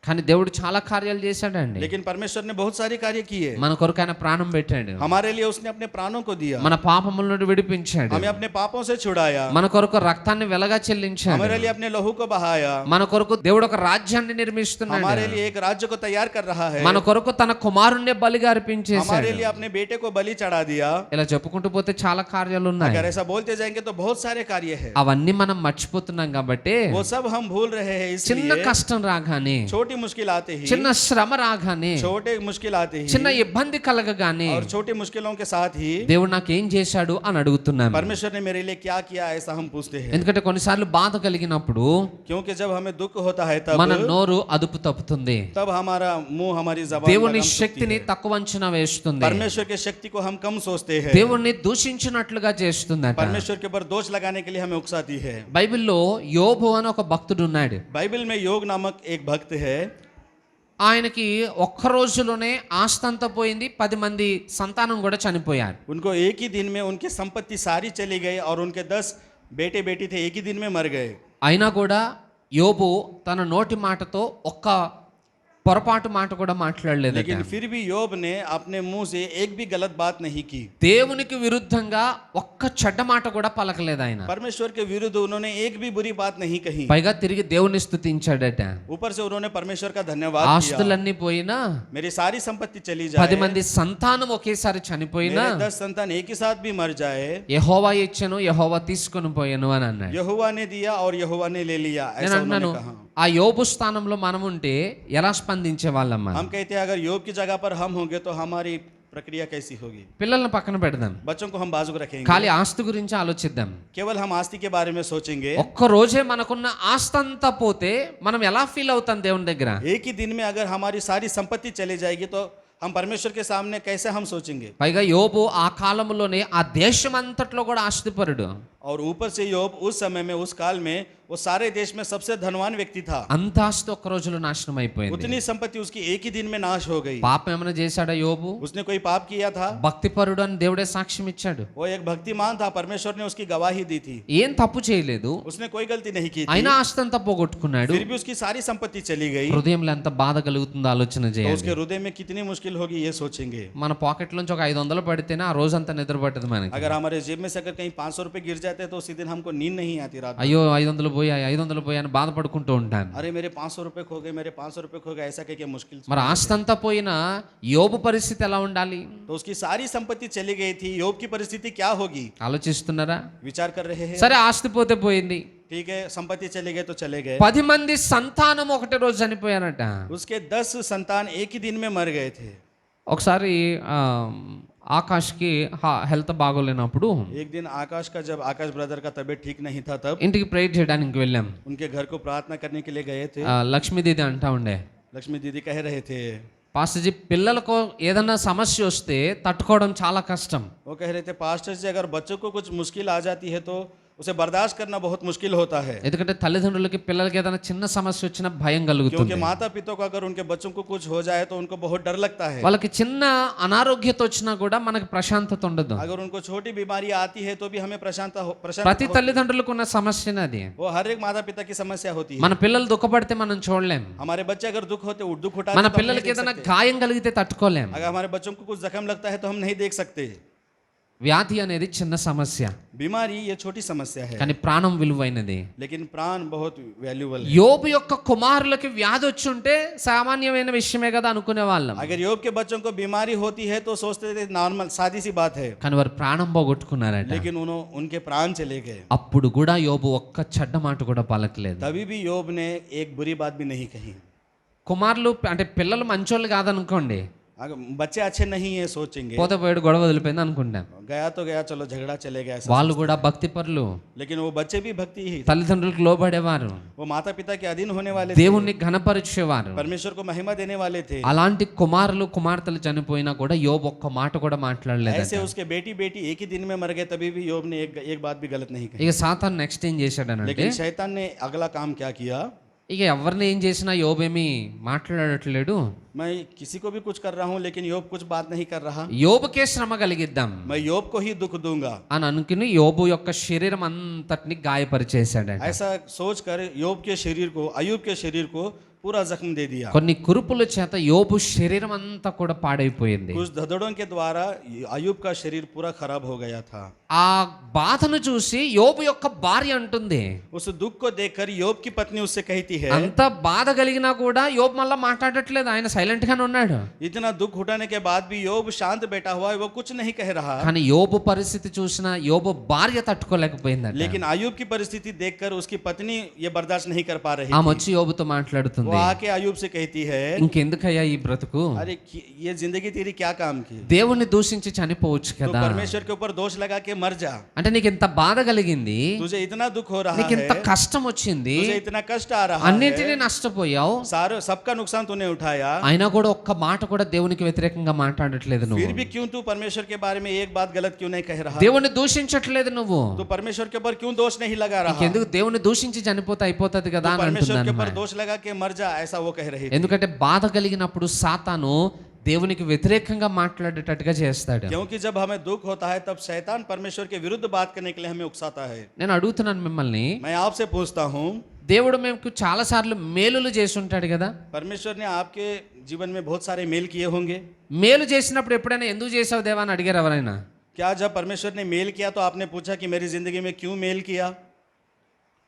కానీ దేవుడు చాలా కార్యాలు చేశాడండి. लेकिन परमेश्वर ने बहुत सारे कार्य किए। మన కొరకు ఆయన ప్రాణం పెట్టాడు, हमारे लिए उसने अपने प्राणों को दिया, మన పాపముల నుండి విడిపించాడు, हमें अपने पापों से छुड़ाया, మన కొరకు రక్తాన్ని వెలగా చెల్లించాడు, हमारे लिए अपने लहू को बहाया, మన కొరకు దేవుడు ఒక రాజ్యాన్ని నిర్మిస్తున్నాడు, हमारे लिए एक राज्य को तैयार कर रहा है, మన కొరకు తన కుమారుణ్ణి బలిగా అర్పించేశాడు. हमारे लिए अपने बेटे को बलि चढ़ा दिया। ఇలా చెప్పుకుంటూ పోతే చాలా కార్యాలు ఉన్నాయి. अगर ऐसा बोलते जाएंगे तो बहुत सारे कार्य है। అవన్నీ మనం మర్చిపోతున్నాం కాబట్టి वो सब हम भूल रहे हैं। చిన్న इसलिए కష్టం రాగానే, छोटी मुश्किल आते ही, చిన్న శ్రమ రాగానే, छोटे मुश्किल आते ही, చిన్న ఇబ్బంది కలగగానే और छोटी मुश्किलों के साथ ही దేవుడు నాకు ఏం చేశాడు అని అడుగుతున్నాం. परमेश्वर ने मेरे लिए क्या किया, ऐसा हम पूछते हैं। ఎందుకంటే కొన్నిసార్లు బాధ కలిగినప్పుడు क्योंकि जब हमें दुख होता है మన तब నోరు అదుపు తప్పుతుంది, हमारा मुंह, हमारी जबान దేవుని लगाम శక్తిని सकती है। తక్కువ అంచనా వేస్తుంది, परमेश्वर की शक्ति को हम कम सोचते हैं, దేవుణ్ణి దూషించినట్లుగా చేస్తుందట. परमेश्वर के ऊपर दोष लगाने के लिए हमें उकसाती है। బైబిల్లో యోబు అని ఒక భక్తుడు ఉన్నాడు. बाइबल में योग नामक एक भक्त है। ఆయనకి ఒక్క రోజులోనే ఆస్తంతా పోయింది, 10 మంది సంతానం కూడా చనిపోయారు. उनको एक ही दिन में उनकी संपत्ति सारी चली गई और उनके 10 बेटे बेटी थे, एक ही दिन में मर गए। అయినా కూడా యోబు తన నోటి మాటతో ఒక్క పొరపాటు మాట కూడా మాట్లాడలేదు. लेकिन फिर भी యోబ్ ने अपने मुंह से एक भी गलत बात नहीं की। దేవునికి విరుద్ధంగా ఒక్క చెడ్డ మాట కూడా పలకలేదు ఆయన. परमेश्वर के विरुद्ध उन्होंने एक भी बुरी बात नहीं कही। పైగా తిరిగి దేవుని స్తుతించాడట. ऊपर से उन्होंने परमेश्वर का धन्यवाद किया। ఆస్తులన్నీ పోయినా, मेरी सारी संपत्ति चली 10 जाए, మంది సంతానం ఒకేసారి చనిపోయినా, मेरे 10 संतान एक ही साथ भी मर जाए, యెహోవా ఇచ్చెను, యెహోవా తీసుకొని పోయాను అని అన్నాడు. यहोवा ने दिया और यहोवा ने ले लिया, నేను ऐसा అన్నాను, उन्होंने कहा। ఆ యోబు స్థానంలో మనం ఉంటే ఎలా స్పందించే వాళ్ళం? हम कहते हैं अगर योग की जगह पर हम होंगे तो हमारी प्रक्रिया कैसी होगी? పిల్లల్ని పక్కన పెడదాం, बच्चों को हम बाजू को रखेंगे, ఖాళీ ఆస్తి గురించి ఆలోచిద్దాం. केवल हम आस्ती के बारे में सोचेंगे। ఒక్క రోజే మనకున్న ఆస్తంతా పోతే మనం ఎలా ఫీల్ అవుతాం దేవుని దగ్గర? एक ही दिन में अगर हमारी सारी संपत्ति चली जाएगी तो हम परमेश्वर के सामने कैसे हम सोचेंगे? పైగా యోబు ఆ కాలంలోనే ఆ దేశం అంతట్లో కూడా ఆస్తిపరుడు. और ऊपर से योग उस समय में, उस काल में वो सारे देश में सबसे धनवान व्यक्ति था। అంత ఆస్తి ఒక్క రోజులో నాశనం అయిపోయింది. उतनी संपत्ति उसकी एक ही दिन में नाश हो गई। పాపం ఏమైనా చేశాడా యోబు? उसने कोई पाप किया था? భక్తిపరుడు అని దేవుడే సాక్ష్యం ఇచ్చాడు. वो एक भक्तिमान था, परमेश्वर ने उसकी गवाही दी थी। ఏం తప్పు చేయలేదు, उसने कोई गलती नहीं की थी, అయినా ఆస్తి అంతా పోగొట్టుకున్నాడు. फिर भी उसकी सारी संपत्ति चली गई। హృదయంలో ఎంత బాధ కలుగుతుందో ఆలోచన तो చేయండి. उसके हृदय में कितनी मुश्किल होगी ये सोचेंगे। మన పాకెట్ నుంచి ఒక 500 పడితేనే ఆ రోజంతా నిద్ర పట్టదు మనకి. अगर हमारे जेब में से अगर कहीं 500 रुपए गिर जाते जाते तो उसी दिन हमको नींद नहीं आती रात में। అయ్యో 500 పోయాయి 500 పోయాయి అని బాధపడుకుంటూ ఉంటాను. अरे मेरे 500 रुपए खो गए, मेरे 500 रुपए खो गए, ऐसा कह के मुश्किल से। మరి ఆస్తంతా పోయినా యోబు పరిస్థితి ఎలా ఉండాలి तो उसकी सारी संपत्ति चली गई थी, योग की परिस्थिति क्या होगी? ఆలోచిస్తున్నారా? विचार कर रहे हैं। సరే ఆస్తి పోతే పోయింది, ठीक है, संपत्ति चले गए तो चले गए। 10 మంది సంతానం ఒకటే రోజు చనిపోయారట. उसके 10 संतान एक ही दिन में मर गए थे। ఒకసారి ఆకాష్కి హెల్త్ బాగోలేనప్పుడు एक दिन आकाश का, जब आकाश ब्रदर का तबीयत ठीक नहीं था, तब ఇంటికి ప్రేయర్ చేయడానికి వెళ్ళాం. उनके घर को प्रार्थना करने के लिए गए थे। లక్ష్మీదేవి అంటా ఉండే, लक्ष्मी दीदी कह रहे थे, పాస్టర్జీ పిల్లలకు ఏదైనా సమస్య వస్తే తట్టుకోవడం చాలా కష్టం. वो कह रहे थे पास्टर जी, अगर बच्चों को कुछ मुश्किल आ जाती है तो उसे बर्दाश्त करना बहुत मुश्किल होता है। ఎందుకంటే తల్లిదండ్రులకి పిల్లలకి ఏదైనా చిన్న సమస్య వచ్చినా భయం కలుగుతుంది. क्योंकि माता पिता को अगर उनके बच्चों को कुछ हो जाए तो उनको बहुत डर लगता है। వాళ్ళకి చిన్న అనారోగ్యత వచ్చినా కూడా మనకి ప్రశాంతత ఉండదు. अगर उनको छोटी बीमारी आती है तो भी हमें ప్రతి प्रशांत తల్లిదండ్రులకు ఉన్న సమస్యనే అది. वो हर एक माता पिता की समस्या होती है। మన పిల్లలు దుఃఖపడితే మనం చూడలేం. हमारे बच्चे अगर दुख होते दुख उठाते మన तो हम नहीं పిల్లలకి देख ఏదైనా सकते। గాయం కలిగితే తట్టుకోలేం. अगर हमारे बच्चों को कुछ जख्म लगता है तो हम नहीं देख सकते। వ్యాధి అనేది చిన్న సమస్య, बीमारी ये छोटी समस्या है, కానీ ప్రాణం విలువైనది. लेकिन प्राण बहुत वैल्यूबल है। యోబు యొక్క కుమారులకి వ్యాధి వచ్చి ఉంటే సామాన్యమైన విషయమే కదా అనుకునే వాళ్ళం. अगर योग के बच्चों को बीमारी होती है तो सोचते थे नॉर्मल सादी सी बात है, కానీ వారు ప్రాణం పోగొట్టుకున్నారట. लेकिन उनके प्राण चले गए। అప్పుడు కూడా యోబు ఒక్క చెడ్డ మాట కూడా పలకలేదు. तभी भी योग ने एक बुरी बात भी नहीं कही। కుమారులు అంటే పిల్లలు మంచోళ్ళు కాదనుకోండి, अगर बच्चे अच्छे नहीं है सोचेंगे, పోతే పోయాడు గొడవ వదిలిపోయింది అనుకుంటాం. गया तो गया, चलो झगड़ा चले गया ऐसा। వాళ్ళు కూడా భక్తి పరులు, लेकिन वो बच्चे भी भक्ति ही थे। తల్లిదండ్రులకు లోబడేవారు, वो माता पिता के अधीन होने वाले थे, దేవుణ్ణి ఘనపరిచేవారు. परमेश्वर को महिमा देने वाले थे। అలాంటి కుమారులు కుమార్తెలు చనిపోయినా కూడా యోబు ఒక్క మాట కూడా మాట్లాడలేదు. ऐसे उसके बेटी बेटी एक ही दिन में मर गए, तभी भी योग ने एक बात भी गलत नहीं कही। ఇక సాతాను నెక్స్ట్ ఏం చేశాడనంటే, लेकिन शैतान ने अगला काम क्या किया? ఇక ఎవరిని ఏం చేసినా యోబేమి మాట్లాడట్లేడు. मैं किसी को भी कुछ कर रहा हूँ लेकिन योग कुछ बात नहीं कर रहा, యోబుకే శ్రమ కలిగిద్దాం मैं योग को ही दुख दूंगा, అని అనుకుని యోబు యొక్క శరీరం అంతటిని గాయపరిచేశాడట. ऐसा सोचकर योग के शरीर को, अयूब के शरीर को पूरा जख्म दे दिया। కొన్ని కురుపుల చేత యోబు శరీరం అంతా కూడా పాడైపోయింది. कुछ धड़धड़ों के द्वारा अयूब का शरीर पूरा खराब हो गया था। ఆ బాధను చూసి యోబు యొక్క భార్య అంటుంది, उस दुख को देखकर యోబ్ की पत्नी उससे कहती है, అంత బాధ కలిగినా కూడా యోబు మళ్ళా మాట్లాడట్లేదు, ఆయన సైలెంట్ గానే ఉన్నాడు. इतना दुख उठाने के बाद भी యోబ్ शांत बैठा हुआ है, वो कुछ नहीं कह रहा। కానీ యోబు పరిస్థితి చూసిన యోబు భార్య తట్టుకోలేకపోయిందట. लेकिन अयूब की परिस्थिति देखकर उसकी पत्नी ये बर्दाश्त नहीं कर पा रही ఆమె थी। వచ్చి యోబుతో మాట్లాడుతుంది, वो आके अयूब से कहती है, ఇంకెందుకయ్యా ఈ బ్రతుకు, अरे ये जिंदगी तेरी क्या काम की? దేవుణ్ణి దూషించి చనిపోవచ్చు तो కదా. परमेश्वर के ऊपर दोष लगा के मर जा। అంటే నీకు ఇంత బాధ కలిగింది, तुझे इतना दुख हो रहा నీకు ఇంత है, కష్టం వచ్చింది, तुझे इतना कष्ट आ रहा అన్నింటినీ है, నష్టపోయావు, सारे सबका नुकसान तूने उठाया, అయినా కూడా ఒక్క మాట కూడా దేవునికి వ్యతిరేకంగా మాట్లాడట్లేదు फिर నువ్వు. भी क्यों तू परमेश्वर के बारे में एक बात गलत क्यों नहीं कह रहा? దేవుణ్ణి దూషించట్లేదు నువ్వు, तो परमेश्वर के ऊपर क्यों दोष नहीं लगा रहा? ఎందుకు దేవుణ్ణి దూషించి చనిపోతే అయిపోతుంది కదా तो అని परमेश्वर के అంటున్నాను. ऊपर दोष लगा के मर जा, ऐसा वो कह रही थी। ఎందుకంటే బాధ కలిగినప్పుడు సాతాను దేవునికి వ్యతిరేకంగా మాట్లాడేటట్టుగా చేస్తాడు. क्योंकि जब हमें दुख होता है तब शैतान परमेश्वर के विरुद्ध बात करने के लिए हमें उकसाता है। నేను అడుగుతున్నాను మిమ్మల్ని, मैं आपसे पूछता हूँ, దేవుడు మేము చాలా సార్లు మేలులు చేసి ఉంటాడు కదా, परमेश्वर ने आपके जीवन में बहुत सारे मेल किए होंगे। మేలు చేసినప్పుడు ఎప్పుడైనా ఎందుకు చేసావు దేవా అని అడిగారు ఎవరైనా? क्या जब परमेश्वर ने मेल किया तो आपने पूछा कि मेरी जिंदगी में क्यों मेल किया?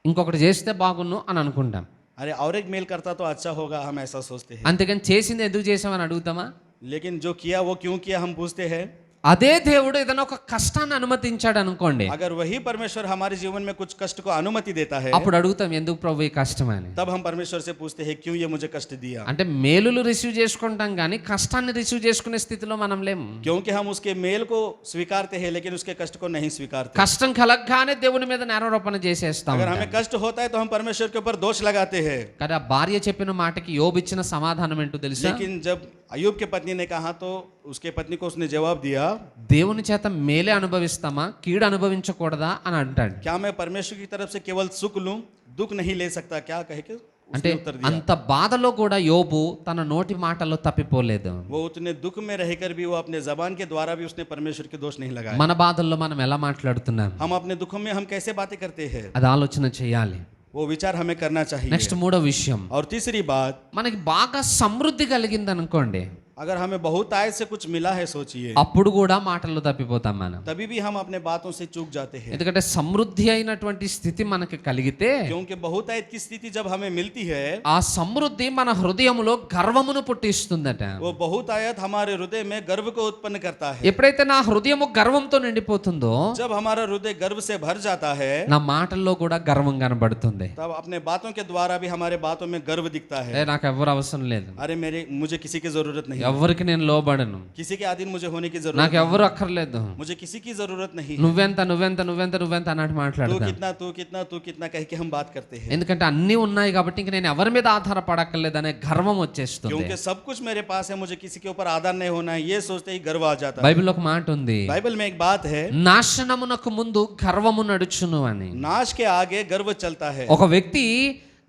ఇంకొకటి చేస్తే బాగున్ను అని అనుకుంటాం, अरे और एक मेल करता तो अच्छा होगा, हम ऐसा सोचते हैं। అంతేగాని చేసింది ఎందుకు చేసామని అడుగుతామా? लेकिन जो किया वो क्यों किया हम पूछते हैं। అదే దేవుడు ఏదైనా ఒక కష్టాన్ని అనుమతించాడు అనుకోండి, अगर वही परमेश्वर हमारे जीवन में कुछ कष्ट को अनुमति देता है, అప్పుడు అడుగుతాం ఎందుకు ప్రభు ఈ కష్టం అని. तब हम परमेश्वर से पूछते हैं क्यों ये मुझे कष्ट दिया। అంటే మేలులు రిసీవ్ చేసుకుంటాం కానీ కష్టాన్ని రిసీవ్ చేసుకునే స్థితిలో మనం లేము. क्योंकि हम उसके मेल को स्वीकारते हैं लेकिन उसके कष्ट को नहीं स्वीकारते। కష్టం కలగగానే దేవుని మీద నేరారోపణ చేసేస్తాం. अगर हमें कष्ट होता है तो हम परमेश्वर के ऊपर दोष लगाते हैं। కానీ ఆ భార్య చెప్పిన మాటకి యోబు ఇచ్చిన సమాధానం ఏంటో తెలుసా? लेकिन जब अयूब के पत्नी ने कहा तो उसके पत्नी को उसने जवाब दिया, దేవుని చేత మేలే అనుభవిస్తామా, కీడు అనుభవించకూడదా అని అంటాడు. क्या मैं परमेश्वर की तरफ से केवल सुख लूं, दुख नहीं ले सकता क्या? कह के అంటే उसने उत्तर दिया। అంత బాధలో కూడా యోబు తన నోటి మాటల్లో తప్పిపోలేదు. वो उतने दुख में रहकर भी वो अपने जबान के द्वारा भी उसने परमेश्वर के दोष नहीं लगाया। మన బాధల్లో మనం ఎలా మాట్లాడుతున్నాం हम अपने दुखों में हम कैसे बातें करते हैं, అది ఆలోచన చేయాలి. वो विचार हमें करना चाहिए। నెక్స్ట్ మూడో విషయం, और तीसरी बात, మనకి బాగా సమృద్ధి కలిగింది అనుకోండి, अगर हमें बहुत आयत से कुछ मिला है सोचिए, అప్పుడు కూడా మాటల్లో తప్పిపోతాం మనం. तभी भी हम अपने बातों से चूक जाते हैं, ఎందుకంటే సమృద్ధి అయినటువంటి స్థితి మనకి కలిగితే क्योंकि बहुत आयत की स्थिति जब हमें मिलती है, ఆ సమృద్ధి మన హృదయములో గర్వమును పుట్టిస్తుందట. वो बहुत आयत हमारे हृदय में गर्व को उत्पन्न करता है. ఎప్పుడైతే నా హృదయము గర్వంతో నిండిపోతుందో जब हमारा हृदय गर्व से भर जाता है, నా మాటల్లో కూడా గర్వం కనబడుతుంది. तब अपने बातों के द्वारा भी हमारे बातों में गर्व दिखता है. నాకు ఎవరు అవసరం లేదు, अरे मुझे किसी की जरूरत नहीं, ఎవరికి నేను లోబడను, किसी के अधीन मुझे होने की నాకు जरूरत ఎవరు అక్కర్లేదు, मुझे किसी की जरूरत नहीं, నువ్వెంత నువ్వెంత నువ్వెంత నువ్వెంత అన్నట్టు तू మాట్లాడతాను. कितना तू कितना तू कितना कह के हम बात करते हैं, ఎందుకంటే అన్నీ ఉన్నాయి కాబట్టి ఇంక నేను ఎవరి మీద ఆధారపడక్కర్లేదు అనే గర్వం వచ్చేస్తుంది. क्योंकि सब कुछ मेरे पास है, मुझे किसी के ऊपर आधार नहीं होना है, ये सोचते ही गर्व आ जाता है. బైబిల్లో ఒక మాట ఉంది, बाइबल में एक बात है, నాశనమునకు ముందు గర్వము నడుచును అని. नाश के आगे गर्व चलता है. ఒక వ్యక్తి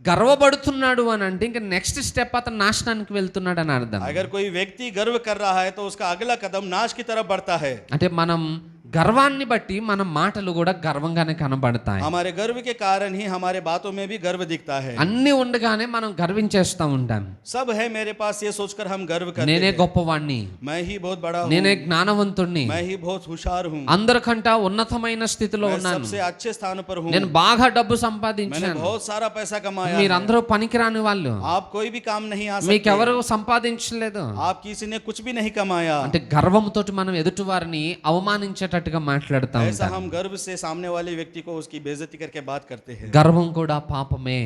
గర్వపడుతున్నాడు అని అంటే ఇంకా నెక్స్ట్ స్టెప్ అతను నాశనానికి వెళ్తున్నాడు అని అర్థం. अगर कोई व्यक्ति गर्व कर रहा है तो उसका अगला कदम नाश की तरफ बढ़ता है. అంటే మనం గర్వాన్ని బట్టి మన మాటలు కూడా గర్వంగానే కనబడతాయి. हमारे गर्व के कारण ही हमारे बातों में भी गर्व दिखता है. అన్ని ఉండగానే మనం గర్వించేస్తా ఉంటాం. सब है मेरे पास ये सोचकर हम गर्व करते నేనే हैं, గొప్పవాణ్ణి, मैं ही बहुत बड़ा हूँ, నేనే జ్ఞానవంతుణ్ణి, मैं ही बहुत होशियार हूँ, అందరికంటే ఉన్నతమైన స్థితిలో मैं ఉన్నాను, सबसे अच्छे स्थान पर हूँ, నేను బాగా డబ్బు मैंने సంపాదించాను, बहुत सारा पैसा कमाया है. మీరందరూ పనికిరాని వాళ్ళు, आप कोई भी काम नहीं आ सकते, మీకెవరు సంపాదించలేదు. आप किसी ने कुछ भी नहीं कमाया. అంటే గర్వంతో మనం ఎదుటి వారిని అవమానించేటట్టుగా మాట్లాడుతాం. ऐसा हम गर्व से सामने वाले व्यक्ति को उसकी बेइज्जती करके बात करते हैं. గర్వం కూడా పాపమే.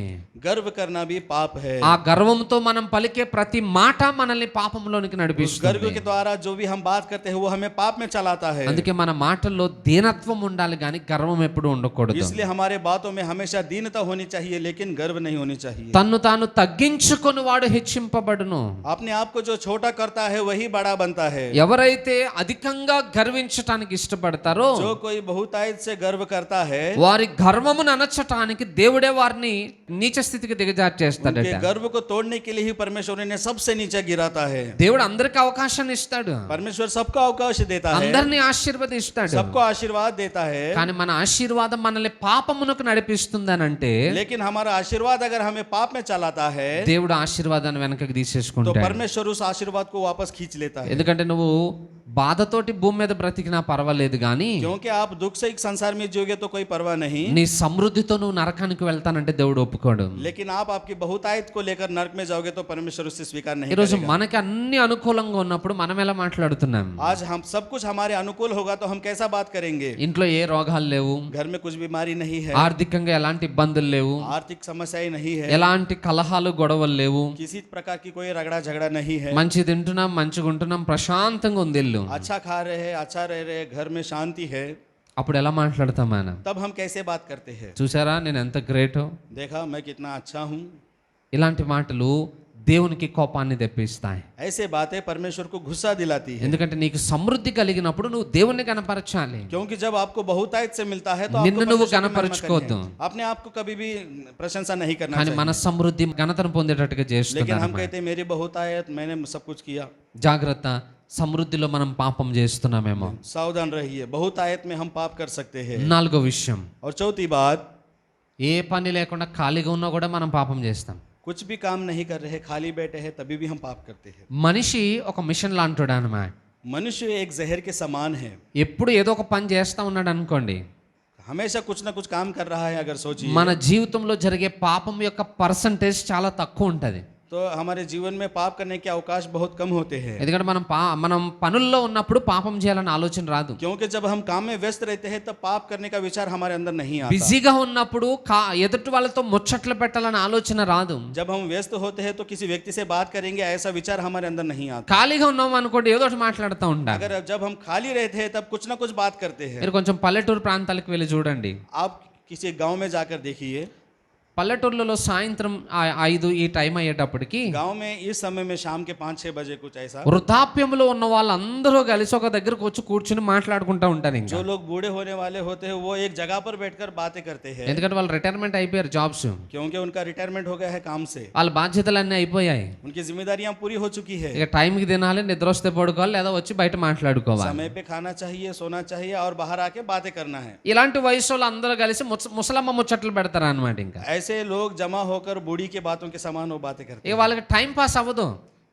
गर्व करना भी पाप है. ఆ గర్వంతో మనం పలికే ప్రతి మాట మనల్ని పాపంలోనికి उस నడిపిస్తుంది. गर्व के द्वारा जो भी हम बात करते हैं वो हमें पाप में चलाता है. అందుకే మన మాటల్లో దీనత్వం ఉండాలి కానీ గర్వం ఎప్పుడు ఉండకూడదు. इसलिए हमारे बातों में हमेशा दीनता होनी चाहिए, लेकिन गर्व नहीं होनी चाहिए. తన్ను తాను తగ్గించుకొని వాడు హెచ్చింపబడును. अपने आप को जो छोटा करता है वही बड़ा बनता है. ఎవరైతే అధికంగా గర్వించటానికి ఇష్టపడతారో जो कोई बहुतायत से गर्व करता है, వారి గర్వమును అనచటానికి దేవుడే వారిని నీచ స్థితికి దిగజార్చేస్తాడట. उनके गर्व को तोड़ने के लिए ही परमेश्वर ने सबसे नीचे गिराता है. దేవుడు అందరికి అవకాశాన్ని ఇస్తాడు, परमेश्वर सबको अवकाश देता है, అందరినీ ఆశీర్వదిస్తాడు. सबको आशीर्वाद देता है. కానీ మన ఆశీర్వాదం మనల్ని పాపమునకు నడిపిస్తుందనంటే लेकिन हमारा आशीर्वाद अगर हमें पाप में चलाता है, దేవుడు ఆశీర్వాదాన్ని వెనకకి तो తీసేసుకుంటాడు. परमेश्वर उस आशीर्वाद को वापस खींच लेता है. ఎందుకంటే నువ్వు బాధతోటి భూమి మీద బ్రతికినా పర్వాలేదు కానీ क्योंकि आप दुख से एक संसार में जियोगे तो कोई परवाह नहीं, నీ సమృద్ధితో నువ్వు నరకానికి వెళ్తానంటే దేవుడు ఒప్పుకోడు. लेकिन आप आपकी बहुतायत को लेकर नरक में जाओगे तो परमेश्वर उससे स्वीकार नहीं ఈరోజు करेगा. మనకి అన్ని అనుకూలంగా ఉన్నప్పుడు మనం ఎలా మాట్లాడుతున్నాం? आज हम सब कुछ हमारे अनुकूल होगा तो हम कैसा बात करेंगे? ఇంట్లో ఏ రోగాలు లేవు, घर में कुछ बीमारी नहीं है, ఆర్థికంగా ఎలాంటి ఇబ్బందులు లేవు, आर्थिक समस्याएं नहीं है, ఎలాంటి కలహాలు గొడవలు లేవు, किसी प्रकार की कोई रगड़ा झगड़ा नहीं है, మంచి తింటున్నాం, మంచిగా ఉంటున్నాం, ప్రశాంతంగా ఉంది ఇల్లు. अच्छा खा रहे हैं, अच्छा रह रहे हैं, घर में शांति है, అప్పుడు ఎలా మాట్లాడతాం మనం? तब हम कैसे बात करते हैं? చూసారా నేను ఎంత గ్రేటో, देखा मैं कितना अच्छा हूँ. ఇలాంటి మాటలు దేవునికి కోపాన్ని తెప్పిస్తాయి. ऐसे बातें परमेश्वर को गुस्सा दिलाती है, ఎందుకంటే నీకు సమృద్ధి కలిగినప్పుడు నువ్వు దేవుణ్ణి కనపరచాలి. क्योंकि जब आपको बहुतायत से मिलता है तो నిన్ను आपको నువ్వు परमेश्वर की महिमा గణపరచుకోవద్దు. करनी है. अपने आप को कभी भी प्रशंसा नहीं करना కానీ चाहिए. మన సమృద్ధి ఘనతను పొందేటట్టుగా చేస్తుంది. लेकिन हम कहते हैं मेरी बहुतायत, मैंने सब कुछ किया. జాగ్రత్త, సమృద్ధిలో మనం పాపం చేస్తున్నామేమో. सावधान रहिए, बहुतायत में हम पाप कर सकते हैं. నాలుగో విషయం, और चौथी बात, ఏ పని లేకుండా ఖాళీగా ఉన్నా కూడా మనం పాపం చేస్తాం. कुछ भी काम नहीं कर रहे, खाली बैठे हैं, तभी भी हम पाप करते हैं. మనిషి ఒక మిషన్ లాంటివాడు అన్నమాట. मनुष्य एक जहर के समान है. ఎప్పుడు ఏదో ఒక పని చేస్తా ఉన్నాడు అనుకోండి, हमेशा कुछ ना कुछ काम कर रहा है. अगर सोचिए, మన జీవితంలో జరిగే పాపం యొక్క పర్సంటేజ్ చాలా తక్కువ ఉంటుంది. तो हमारे जीवन में पाप करने के अवकाश बहुत कम होते हैं. ఎందుకంటే మనం పనుల్లో ఉన్నప్పుడు పాపం చేయాలని ఆలోచన రాదు. क्योंकि जब हम काम में व्यस्त रहते हैं तब पाप करने का विचार हमारे अंदर नहीं आता. బిజీగా ఉన్నప్పుడు ఎదుటి వాళ్ళతో ముచ్చట్లు పెట్టాలని ఆలోచన రాదు. जब हम व्यस्त होते हैं तो किसी व्यक्ति से बात करेंगे ऐसा विचार हमारे अंदर नहीं आता. ఖాళీగా ఉన్నాం అనుకోండి, ఏదో ఒకటి మాట్లాడుతూ ఉంటారు. अगर जब हम खाली रहते हैं तब कुछ ना कुछ बात करते हैं. మీరు కొంచెం పల్లెటూరు ప్రాంతాలకు వెళ్ళి చూడండి. आप किसी गांव में जाकर देखिए, పల్లెటూర్లలో సాయంత్రం 5 ఈ టైం అయ్యేటప్పటికి गांव में इस समय में शाम के 5-6 बजे कुछ ऐसा, వృద్ధాప్యంలో ఉన్న వాళ్ళందరూ కలిసి ఒక దగ్గరకు వచ్చి కూర్చుని మాట్లాడుకుంటూ ఉంటారు. ఇంకా जो लोग बूढ़े होने वाले होते हैं वो एक जगह पर बैठकर बातें करते हैं. ఎందుకంటే వాళ్ళు రిటైర్మెంట్ అయిపోయారు జాబ్స్, क्योंकि उनका रिटायरमेंट हो गया है काम से, వాళ్ళ బాధ్యతలన్నీ అయిపోయాయి. उनकी जिम्मेदारियां पूरी हो चुकी है. ఇక టైంకి తినాలి, నిద్ర వస్తే పడుకోవాలి, లేదా వచ్చి బయట మాట్లాడుకోవాలి. समय पे खाना चाहिए, सोना चाहिए और बाहर आके बातें करना है. ఇలాంటి వయసు వాళ్ళు అందరూ కలిసి ముసలమ్మ ముచ్చట్లు పెడతారు అనమాట. ఇంకా ऐसे लोग जमा होकर बूढ़ी के बातों के समान वो बातें करते ఇక हैं. వాళ్ళకి టైం పాస్ అవ్వదు.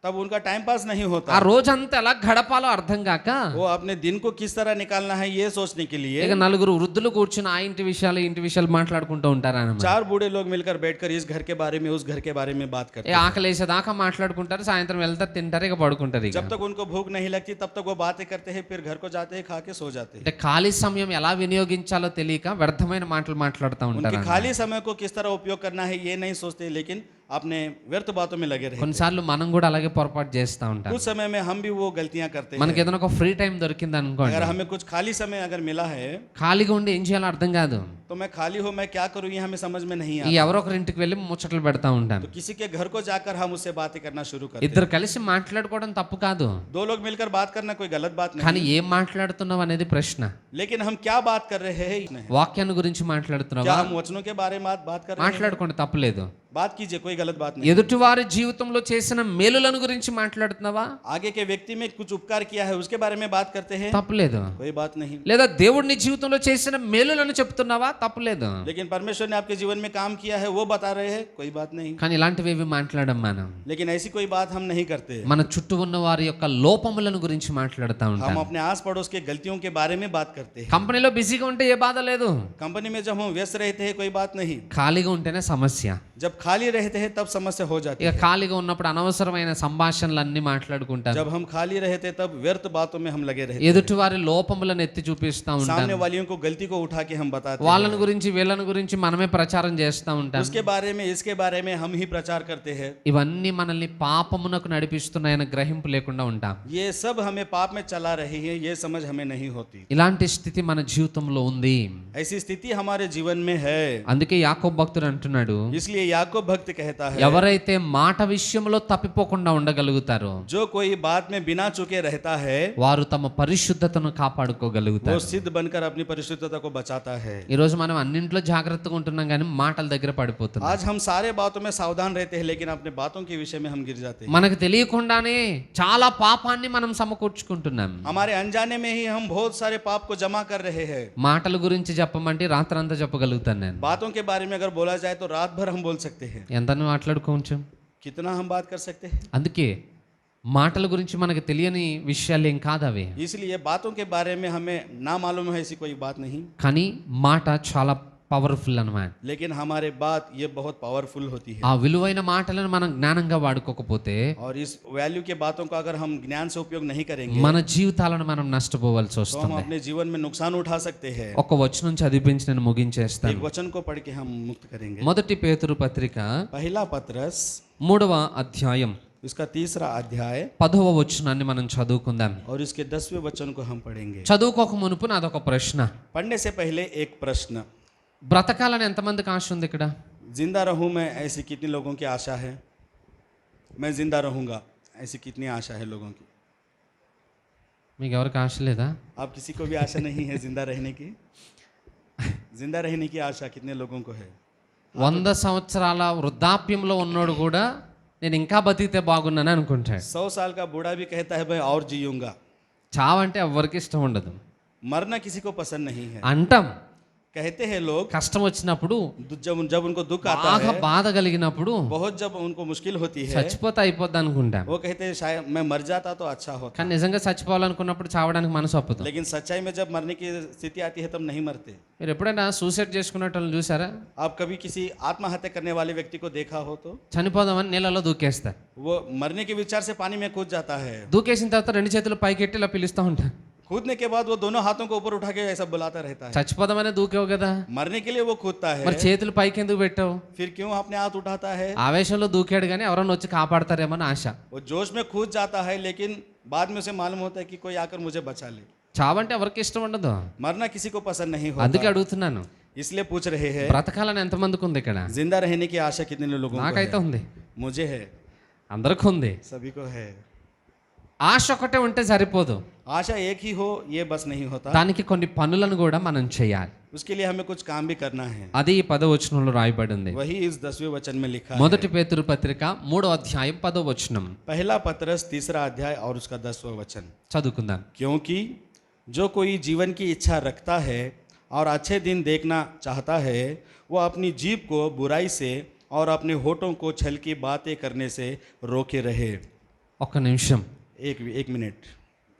तब उनका टाइम पास नहीं ఆ होता। రోజంతా ఎలా గడపాలో అర్థం కాక वो अपने दिन को किस तरह निकालना है ये सोचने के लिए ఇక నలుగురు వృద్ధులు కూర్చుని ఆ ఇంటి విషయాలు ఈ ఇంటి విషయాలు మాట్లాడుకుంటూ ఉంటారన్నమాట. 4 बूढ़े लोग मिलकर बैठकर इस घर के बारे में उस घर के बारे में बात करते ఇక हैं। ఆకలి వేసేదాకా మాట్లాడుకుంటారు, సాయంత్రం వెళ్తారు, తింటారు, ఇక పడుకుంటారు. ఇక जब तक उनको भूख नहीं लगती तब तक वो बातें करते हैं, फिर घर को जाते हैं, खा के सो जाते हैं। అంటే ఖాళీ సమయం ఎలా వినియోగించాలో తెలియక వ్యర్థమైన మాటలు మాట్లాడుతూ उनके ఉంటారు. खाली समय को किस तरह उपयोग करना है ये नहीं सोचते, लेकिन अपने व्यर्थ बातों में लगे रहते हैं। కొన్నిసార్లు మనం కూడా అలాగే పొరపాటు చేస్తూ ఉంటాం. कुछ समय में हम भी वो गलतियां करते हैं। మనకి ఏదైనా ఒక ఫ్రీ టైం దొరికింది అనుకోండి, अगर हमें कुछ खाली समय अगर मिला है ఖాళీగా ఉండి ఏం చేయాలో అర్థం కాదు. तो मैं खाली हूँ, मैं क्या करूँ ये हमें समझ में नहीं ఈ आता। ఎవరో ఒకరి ఇంటికి వెళ్ళి ముచ్చట్లు పెడతా ఉంటాను. तो किसी के घर को जाकर हम उससे बातें करना शुरू करते हैं। ఇద్దరు కలిసి మాట్లాడుకోవడం తప్పు కాదు, 2 लोग मिलकर बात करना कोई गलत बात కానీ नहीं, ఏం మాట్లాడుతున్నావు అనేది ప్రశ్న. लेकिन हम क्या बात कर रहे हैं इसमें। వాక్యాన్ని గురించి क्या మాట్లాడుతున్నావా? हम वचनों के बारे में बात कर रहे हैं? మాట్లాడుకోండి, తప్పులేదు. बात कीजिए, कोई गलत बात नहीं। ఎదుటివారి జీవితంలో చేసిన మేలులను గురించి మాట్లాడుతున్నావా? आगे के व्यक्ति में कुछ उपकार किया है उसके बारे में बात करते हैं, తప్పులేదు. कोई बात नहीं। లేదా దేవుడు నీ జీవితంలో చేసిన మేలులను చెప్తున్నావా? తప్పులేదు. लेकिन परमेश्वर ने आपके जीवन में काम किया है वो बता रहे हैं, कोई बात नहीं। కానీ ఇలాంటివి ఏవి మాట్లాడం మనం. लेकिन ऐसी कोई बात हम नहीं करते। మన చుట్టూ ఉన్న వారి యొక్క లోపములను గురించి మాట్లాడుతూ हम ఉంటాం. अपने आस पड़ोस के गलतियों के बारे में बात करते हैं। కంపెనీలో బిజీగా ఉంటే ఏ బాధ లేదు, कंपनी में जब हम व्यस्त रहते हैं कोई बात नहीं, ఖాళీగా ఉంటేనే సమస్య. जब खाली रहते हैं तब समस्या हो जाती ఇక है। ఖాళీగా ఉన్నప్పుడు అనవసరమైన సంభాషణలు అన్ని మాట్లాడుకుంటారు. जब हम खाली रहते तब व्यर्थ बातों में हम लगे रहते ఎదుటి వారి లోపములను ఎత్తి చూపిస్తూ हैं। ఉంటాం. सामने वालियों को गलती को उठा के हम बताते వాళ్ళని हैं, గురించి వీళ్ళని గురించి మనమే ప్రచారం చేస్తూ ఉంటాం. उसके बारे में इसके बारे में हम ही प्रचार करते हैं। ఇవన్నీ మనల్ని పాపమునకు నడిపిస్తున్నాయన్న గ్రహింపు లేకుండా ఉంటాం. ये सब हमें पाप में चला रही है ये समझ हमें नहीं होती। ఇలాంటి స్థితి మన జీవితంలో ఉంది. ऐसी स्थिति हमारे जीवन में है। అందుకే యాకోబు భక్తుడు అంటున్నాడు, इसलिए याकूब भक्त कहता है, ఎవరైతే మాట విషయంలో తప్పిపోకుండా ఉండగలుగుతారో जो कोई बात में बिना चुके रहता है వారు తమ పరిశుద్ధతను वो కాపాడుకోగలుగుతారు. सिद्ध बनकर अपनी परिशुद्धता को बचाता है। ఈ రోజు మనం అన్నింట్లో జాగ్రత్తగా ఉంటున్నాం కానీ మాటల దగ్గర పడిపోతున్నాం. आज हम सारे बातों में सावधान रहते हैं लेकिन अपने बातों के विषय में हम गिर जाते हैं। మనకు తెలియకుండానే చాలా పాపాన్ని మనం సమకూర్చుకుంటున్నాం. हमारे अनजाने में ही हम बहुत सारे पाप को जमा कर रहे हैं। మాటల గురించి చెప్పమంటే రాత్రంతా చెప్పగలుగుతాను నేను. बातों के बारे में अगर बोला जाए तो रात भर हम बोल सकते हैं। ఎంత మాట్లాడుకోవచ్చు. कितना हम बात कर सकते हैं। అందుకే మాటల గురించి మనకు తెలియని విషయాలు ఏం కాదు అవి, इसलिए बातों के बारे में हमें ना मालूम है ऐसी कोई बात नहीं, కానీ మాట చాలా పవర్ఫుల్ అన్నమాట. लेकिन हमारे बात ये बहुत पावरफुल होती है। ఆ విలువైన మాటలను మనం జ్ఞానంగా వాడుకోకపోతే और इस वैल्यू के बातों का अगर हम ज्ञान से उपयोग नहीं करेंगे మన జీవితాలను మనం నష్టపోవాల్సి तो हम వస్తుంది. अपने जीवन में नुकसान उठा सकते हैं। ఒక వచనం చదివించి నేను ముగించేస్తాను. एक वचन को पढ़ के हम मुक्त करेंगे। మొదటి పేతురు పత్రిక पहला पत्रस 3వ అధ్యాయం इसका 3रा अध्याय 10వ వచనాన్ని మనం చదువుకుందాం. और इसके 10वें वचन को हम पढ़ेंगे। చదువుకోక మునుపు నాదొక ప్రశ్న. पढ़ने से पहले एक प्रश्न, బ్రతకాలని ఎంతమందికి ఆశ ఉంది ఇక్కడ? जिंदा रहूं मैं ऐसी कितने लोगों की आशा है? मैं जिंदा रहूंगा ऐसी कितनी आशा है लोगों की? మీకు ఎవరికి ఆశ లేదా? आप किसी को भी आशा नहीं है जिंदा रहने की? जिंदा रहने की आशा कितने लोगों को है? 100 సంవత్సరాల వృద్ధాప్యంలో ఉన్నోడు కూడా నేను ఇంకా బతికితే బాగున్నాను అనుకుంటాడు. 100 साल का बूढ़ा भी कहता है मैं और जीऊंगा। చావంటే ఎవరికి ఇష్టం ఉండదు. मरना किसी को पसंद नहीं है। అంటాం, कहते हैं लोग కష్టం వచ్చినప్పుడు, जब उनको दुख आता బాగా है, బాధ కలిగినప్పుడు बहुत जब उनको मुश्किल होती है, చచ్చిపోతే అయిపోద్ది అనుకుంటాం. वो कहते हैं शायद मैं मर जाता तो अच्छा होता। కానీ నిజంగా చచ్చిపోవాలనుకున్నప్పుడు చావడానికి మనసు ఒప్పదు. लेकिन सच्चाई में जब मरने की स्थिति आती है तब नहीं मरते। మీరు ఎప్పుడైనా సూసైడ్ చేసుకున్నట్టు వాళ్ళని చూసారా? आप कभी किसी आत्महत्या करने वाले व्यक्ति को देखा हो तो చనిపోదామని నీళ్ళలో దూకేస్తారు. वो मरने के विचार से पानी में कूद जाता है। దూకేసిన తర్వాత 2 చేతులు పైకెట్టి ఇలా పిలుస్తూ ఉంటారు. कूदने के बाद वो दोनों हाथों को ऊपर उठा के ऐसा बुलाता रहता है। చచ్చిపోదామనే దూకేవు కదా, मरने के लिए वो कूदता है, మరి చేతులు పైకి ఎందుకు పెట్టావు? फिर क्यों अपने हाथ उठाता है? ఆవేశంలో దూకాడు కానీ ఎవరైనా వచ్చి కాపాడతారేమో అని ఆశ. वो जोश में कूद जाता है लेकिन बाद में उसे मालूम होता है कि कोई आकर मुझे बचा ले। చావంటే ఎవరికి ఇష్టం ఉండదు. मरना किसी को पसंद नहीं అందుకే होता। అడుగుతున్నాను, इसलिए पूछ रहे हैं బ్రతకాలని ఎంతమందికి ఉంది ఇక్కడ? जिंदा रहने की आशा कितने लोगों को నాకైతే है? ఉంది, मुझे है, అందరికీ ఉంది. सभी को है। ఆశ ఒకటే ఉంటే సరిపోదు, आशा एक ही हो ये बस नहीं होता, దానికి కొన్ని పనులను కూడా మనం చేయాలి. उसके लिए हमें कुछ काम भी करना है। అది ఈ 10వ వచనంలో రాయబడి ఉంది. वही इस 10वें वचन में लिखा है। మొదటి పేతురు పత్రిక 3వ అధ్యాయం 10వ వచనం पहला पत्रस 3रा अध्याय और उसका 10वां वचन। చదువుకుందాం. क्योंकि जो कोई जीवन की इच्छा रखता है और अच्छे दिन देखना चाहता है वो अपनी जीभ को बुराई से और अपने होठों को छल की बातें करने से रोके रहे। ఒక్క నిమిషం. एक मिनट,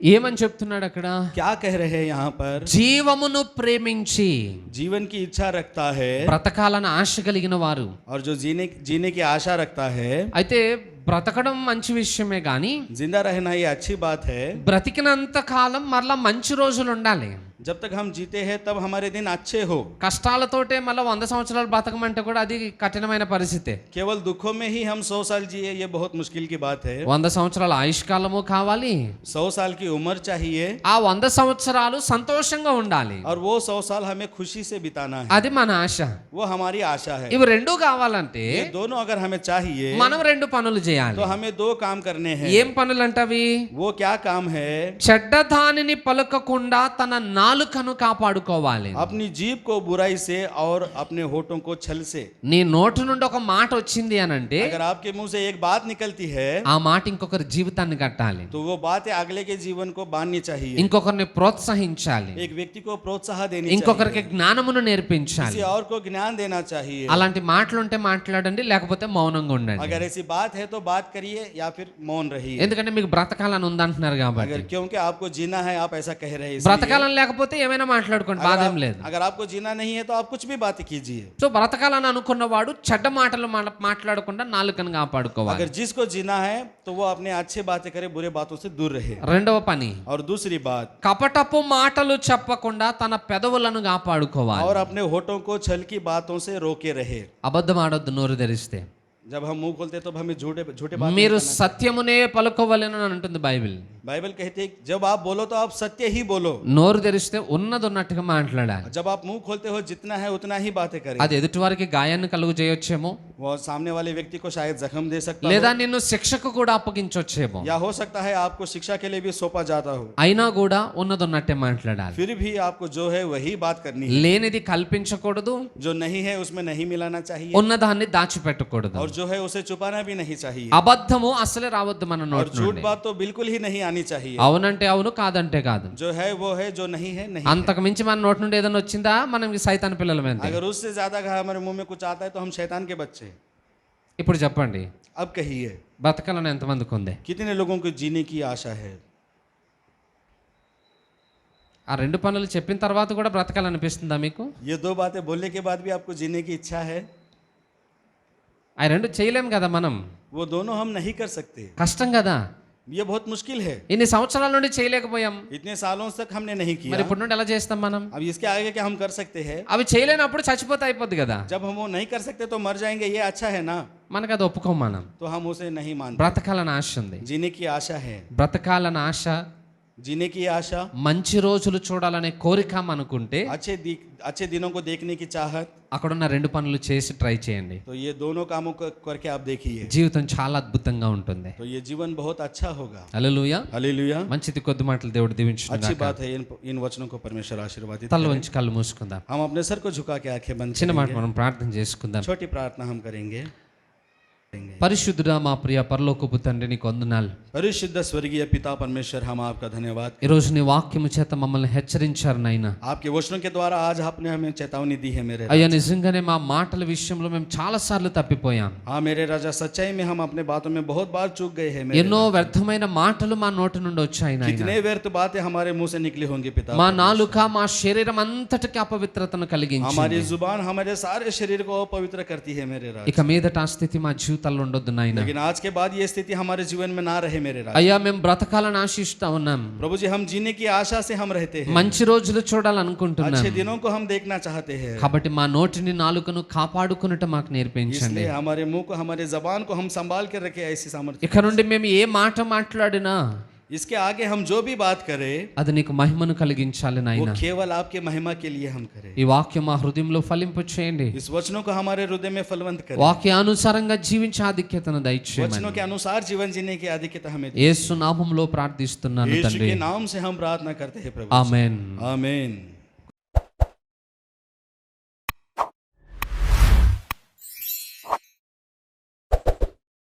ఏమని చెప్తున్నాడు అక్కడ? क्या कह रहे हैं यहाँ पर? జీవమును ప్రేమించి जीवन की इच्छा रखता है బ్రతకాలని ఆశ కలిగిన వారు. और जो जीने की आशा रखता है, అయితే బ్రతకడం మంచి విషయమే గాని जिंदा रहना ये अच्छी बात है। బ్రతికినంత కాలం మరలా మంచి రోజులు ఉండాలి. जब तक हम जीते हैं तब हमारे दिन अच्छे हो। కష్టాలతోటే మళ్ళీ 100 సంవత్సరాలు బతకమంటే కూడా అది కఠినమైన పరిస్థితి. केवल दुखों में ही हम 100 साल जिए, ये बहुत मुश्किल की बात है। 100 సంవత్సరాల ఆయుష్కాలము కావాలి, 100 साल की उम्र चाहिए, ఆ 100 సంవత్సరాలు సంతోషంగా ఉండాలి. और वो 100 साल हमें खुशी से बिताना है। అది మన ఆశ. वो हमारी आशा है। ఇవి రెండు కావాలంటే ये दोनों अगर हमें चाहिए మనం రెండు పనులు చేయాలి. तो हमें 2 काम करने हैं। ఏం పనులు అంటవి? वो क्या काम है? చెడ్డ దానిని పలకకుండా తన నాలుకను కాపాడుకోవాలి. अपनी जीभ को बुराई से और अपने होठों को छल से। నీ నోటి నుండి ఒక మాట వచ్చింది అని అంటే अगर आपके मुंह से एक बात निकलती है ఆ మాట ఇంకొకరి జీవితాన్ని కట్టాలి, तो वो बात अगले के जीवन को बांधनी चाहिए। ఇంకొకరిని ప్రోత్సహించాలి, एक व्यक्ति को प्रोत्साहन देनी ఇంకొకరికి चाहिए, జ్ఞానమును నేర్పించాలి. किसी और को ज्ञान देना चाहिए। అలాంటి మాటలుంటే మాట్లాడండి, లేకపోతే మౌనంగా ఉండండి. अगर ऐसी बात है तो बात करिए या फिर मौन रहिए। ఎందుకంటే మీకు బ్రతకాలని ఉందంటున్నారు కాబట్టి. अगर क्योंकि आपको जीना है, आप ऐसा कह रहे हैं, इसलिए బ్రతకాలని లేకపోతే ఏమైనా మాట్లాడుకోండి, బాధేం లేదు. अगर आपको जीना नहीं है तो आप कुछ भी बात कीजिए। సో బ్రతకాలని అనుకున్నవాడు చెడ్డ మాటలు మాట్లాడకుండా నాలుకను కాపాడుకోవాలి. अगर जिसको जीना है तो वो अपने अच्छे बातें करे, बुरे बातों से दूर रहे। రెండవ పని, और दूसरी बात, కపటపు మాటలు చెప్పకుండా తన పెదవులను కాపాడుకోవాలి. और अपने होठों को छल की बातों से रोके रहे। అబద్ధం ఆడొద్దు నోరు తెరిస్తే. जब हम मुंह खोलते तो हमें झूठे बात మీరు సత్యమునే పలుకోవాలని అని అంటుంది బైబిల్. बाइबल कहते हैं जब आप बोलो तो आप सत्य ही बोलो। నోరు తెరిస్తే ఉన్నది ఉన్నట్టుగా మాట్లాడాలి. जब आप मुंह खोलते हो जितना है उतना ही बातें करें। అది ఎదుటి వారికి గాయాన్ని కలుగు చేయొచ్చేమో, वो सामने वाले व्यक्ति को शायद जख्म दे सकता లేదా हो, నిన్ను శిక్షకు కూడా అప్పగించొచ్చేమో. या हो सकता है आपको शिक्षा के लिए भी सौंपा जाता हो। అయినా కూడా ఉన్నది ఉన్నట్టే మాట్లాడాలి. फिर भी आपको जो है वही बात करनी है। లేనిది కల్పించకూడదు, जो नहीं है उसमें नहीं मिलाना चाहिए, ఉన్నదాన్ని దాచిపెట్టకూడదు. और जो है उसे छुपाना भी नहीं चाहिए। అబద్ధము అసలే రావద్దు మన और నోటి झूठ నుండి. बात तो बिल्कुल ही नहीं आनी चाहिए। అవునంటే అవును, కాదంటే కాదు. जो है वो है, जो नहीं है नहीं। అంతకు మించి మన నోటి నుండి ఏదైనా వచ్చిందా మనం సైతాన్ పిల్లలమే. अगर उससे ज्यादा हमारे मुंह में कुछ आता है तो हम शैतान के बच्चे। ఇప్పుడు చెప్పండి, अब कहिए బ్రతకాలని ఎంతమందికి ఉంది? कितने लोगों को जीने की आशा है? ఆ రెండు పనులు చెప్పిన తర్వాత కూడా బ్రతకాలనిపిస్తుందా మీకు? ये 2 बातें बोलने के बाद भी आपको जीने की इच्छा है? ఆ రెండు చేయలేం కదా మనం, वो दोनों हम नहीं कर सकते। కష్టం కదా. ये बहुत मुश्किल है। ఇన్ని సంవత్సరాల నుండి చేయలేకపోయాం, इतने सालों तक हमने नहीं మరి किया। ఇప్పుడు నుండి ఎలా చేస్తాం మనం? अब इसके आगे क्या हम कर सकते हैं? అవి చేయలేనప్పుడు చచ్చిపోతే అయిపోద్ది కదా. जब हम वो नहीं कर सकते तो मर जाएंगे, ये अच्छा है ना? మనకు అది ఒప్పుకోం మనం. तो हम उसे नहीं मानते। బ్రతకాలని ఆశ ఉంది, जीने की आशा है, బ్రతకాలని ఆశ, जीने की आशा, మంచి రోజులు చూడాలనే కోరిక అనుకుంటే अच्छे दिनों को देखने की चाहत, అక్కడున్న రెండు పనులు చేసి ట్రై చేయండి. तो ये दोनों कामों को करके आप देखिए, జీవితం చాలా అద్భుతంగా ఉంటుంది. तो ये जीवन बहुत अच्छा होगा। హల్లెలూయా. हालेलुया। మంచిది కొద్ది మాటలు దేవుడు దీవించును अच्छी గాక. बात है, इन वचनों को परमेश्वर आशीर्वादित తల करे। వంచి కళ్ళు మూసుకుందాం. हम अपने सर को झुका के आंखें बंद చిన్న మాట करेंगे। మనం ప్రార్థన చేసుకుందాం. छोटी प्रार्थना हम करेंगे। పరిశుద్ధుడా మా ప్రియ పరలోకపు తండ్రి, నీకు వందనాలు. परिशुद्ध स्वर्गीय पिता परमेश्वर, हम आपका धन्यवाद। ఈ రోజు నీ వాక్యము చేత మమ్మల్ని హెచ్చరించారు నాయన. आपके वचनों के द्वारा आज आपने हमें चेतावनी दी है मेरे అయ్యా, నిజంగానే మా మాటల విషయంలో మేము చాలా సార్లు తప్పిపోయాం. हाँ मेरे राजा, सच्चाई में हम अपने बातों में बहुत बार चूक गए हैं मेरे ఎన్నో వ్యర్థమైన మాటలు మా నోటి నుండి వచ్చాయి నాయన. कितने व्यर्थ बातें हमारे मुंह से निकली होंगी पिता। మా నాలుక మా శరీరం అంతటికి అపవిత్రతను కలిగించింది. हमारी जुबान हमारे सारे शरीर को अपवित्र करती है मेरे राजा। ఇక మీదట ఆ స్థితి మా జీవితాల్లో ఉండొద్దు నాయన. लेकिन आज के बाद ये स्थिति हमारे जीवन में ना रहे मेरे राजा। అయ్యా, మేము బ్రతకాలని ఆశిస్తా ఉన్నాం, प्रभु जी, हम जीने की आशा से हम रहते हैं, మంచి రోజులు చూడాలనుకుంటున్నాం. अच्छे दिनों को हम देखना चाहते हैं। కాబట్టి మా నోటిని నాలుకను కాపాడుకున్నట్టు మాకు నేర్పించండి. इसलिए हमारे मुंह को, हमारे जबान को हम संभाल कर रखे ऐसी सामर्थ्य। ఇక నుండి మేము ఏ మాట మాట్లాడినా इसके आगे हम जो भी बात करें అది నీకు మహిమను కలిగించాలి वो నాయన. केवल आपके महिमा के लिए हम करें। ఈ వాక్యం మా హృదయంలో ఫలింపు చేయండి. इस वचनों को हमारे हृदय में फलवंत करें। వాక్యానుసారంగా జీవించే ఆధిక్యతను దయచేయమని वचनों के अनुसार जीवन जीने की अधिकता हमें दे। యేసు నామములో ప్రార్థిస్తున్నాను यीशु తండ్రి. के नाम से हम प्रार्थना करते हैं प्रभु। ఆమేన్. आमीन।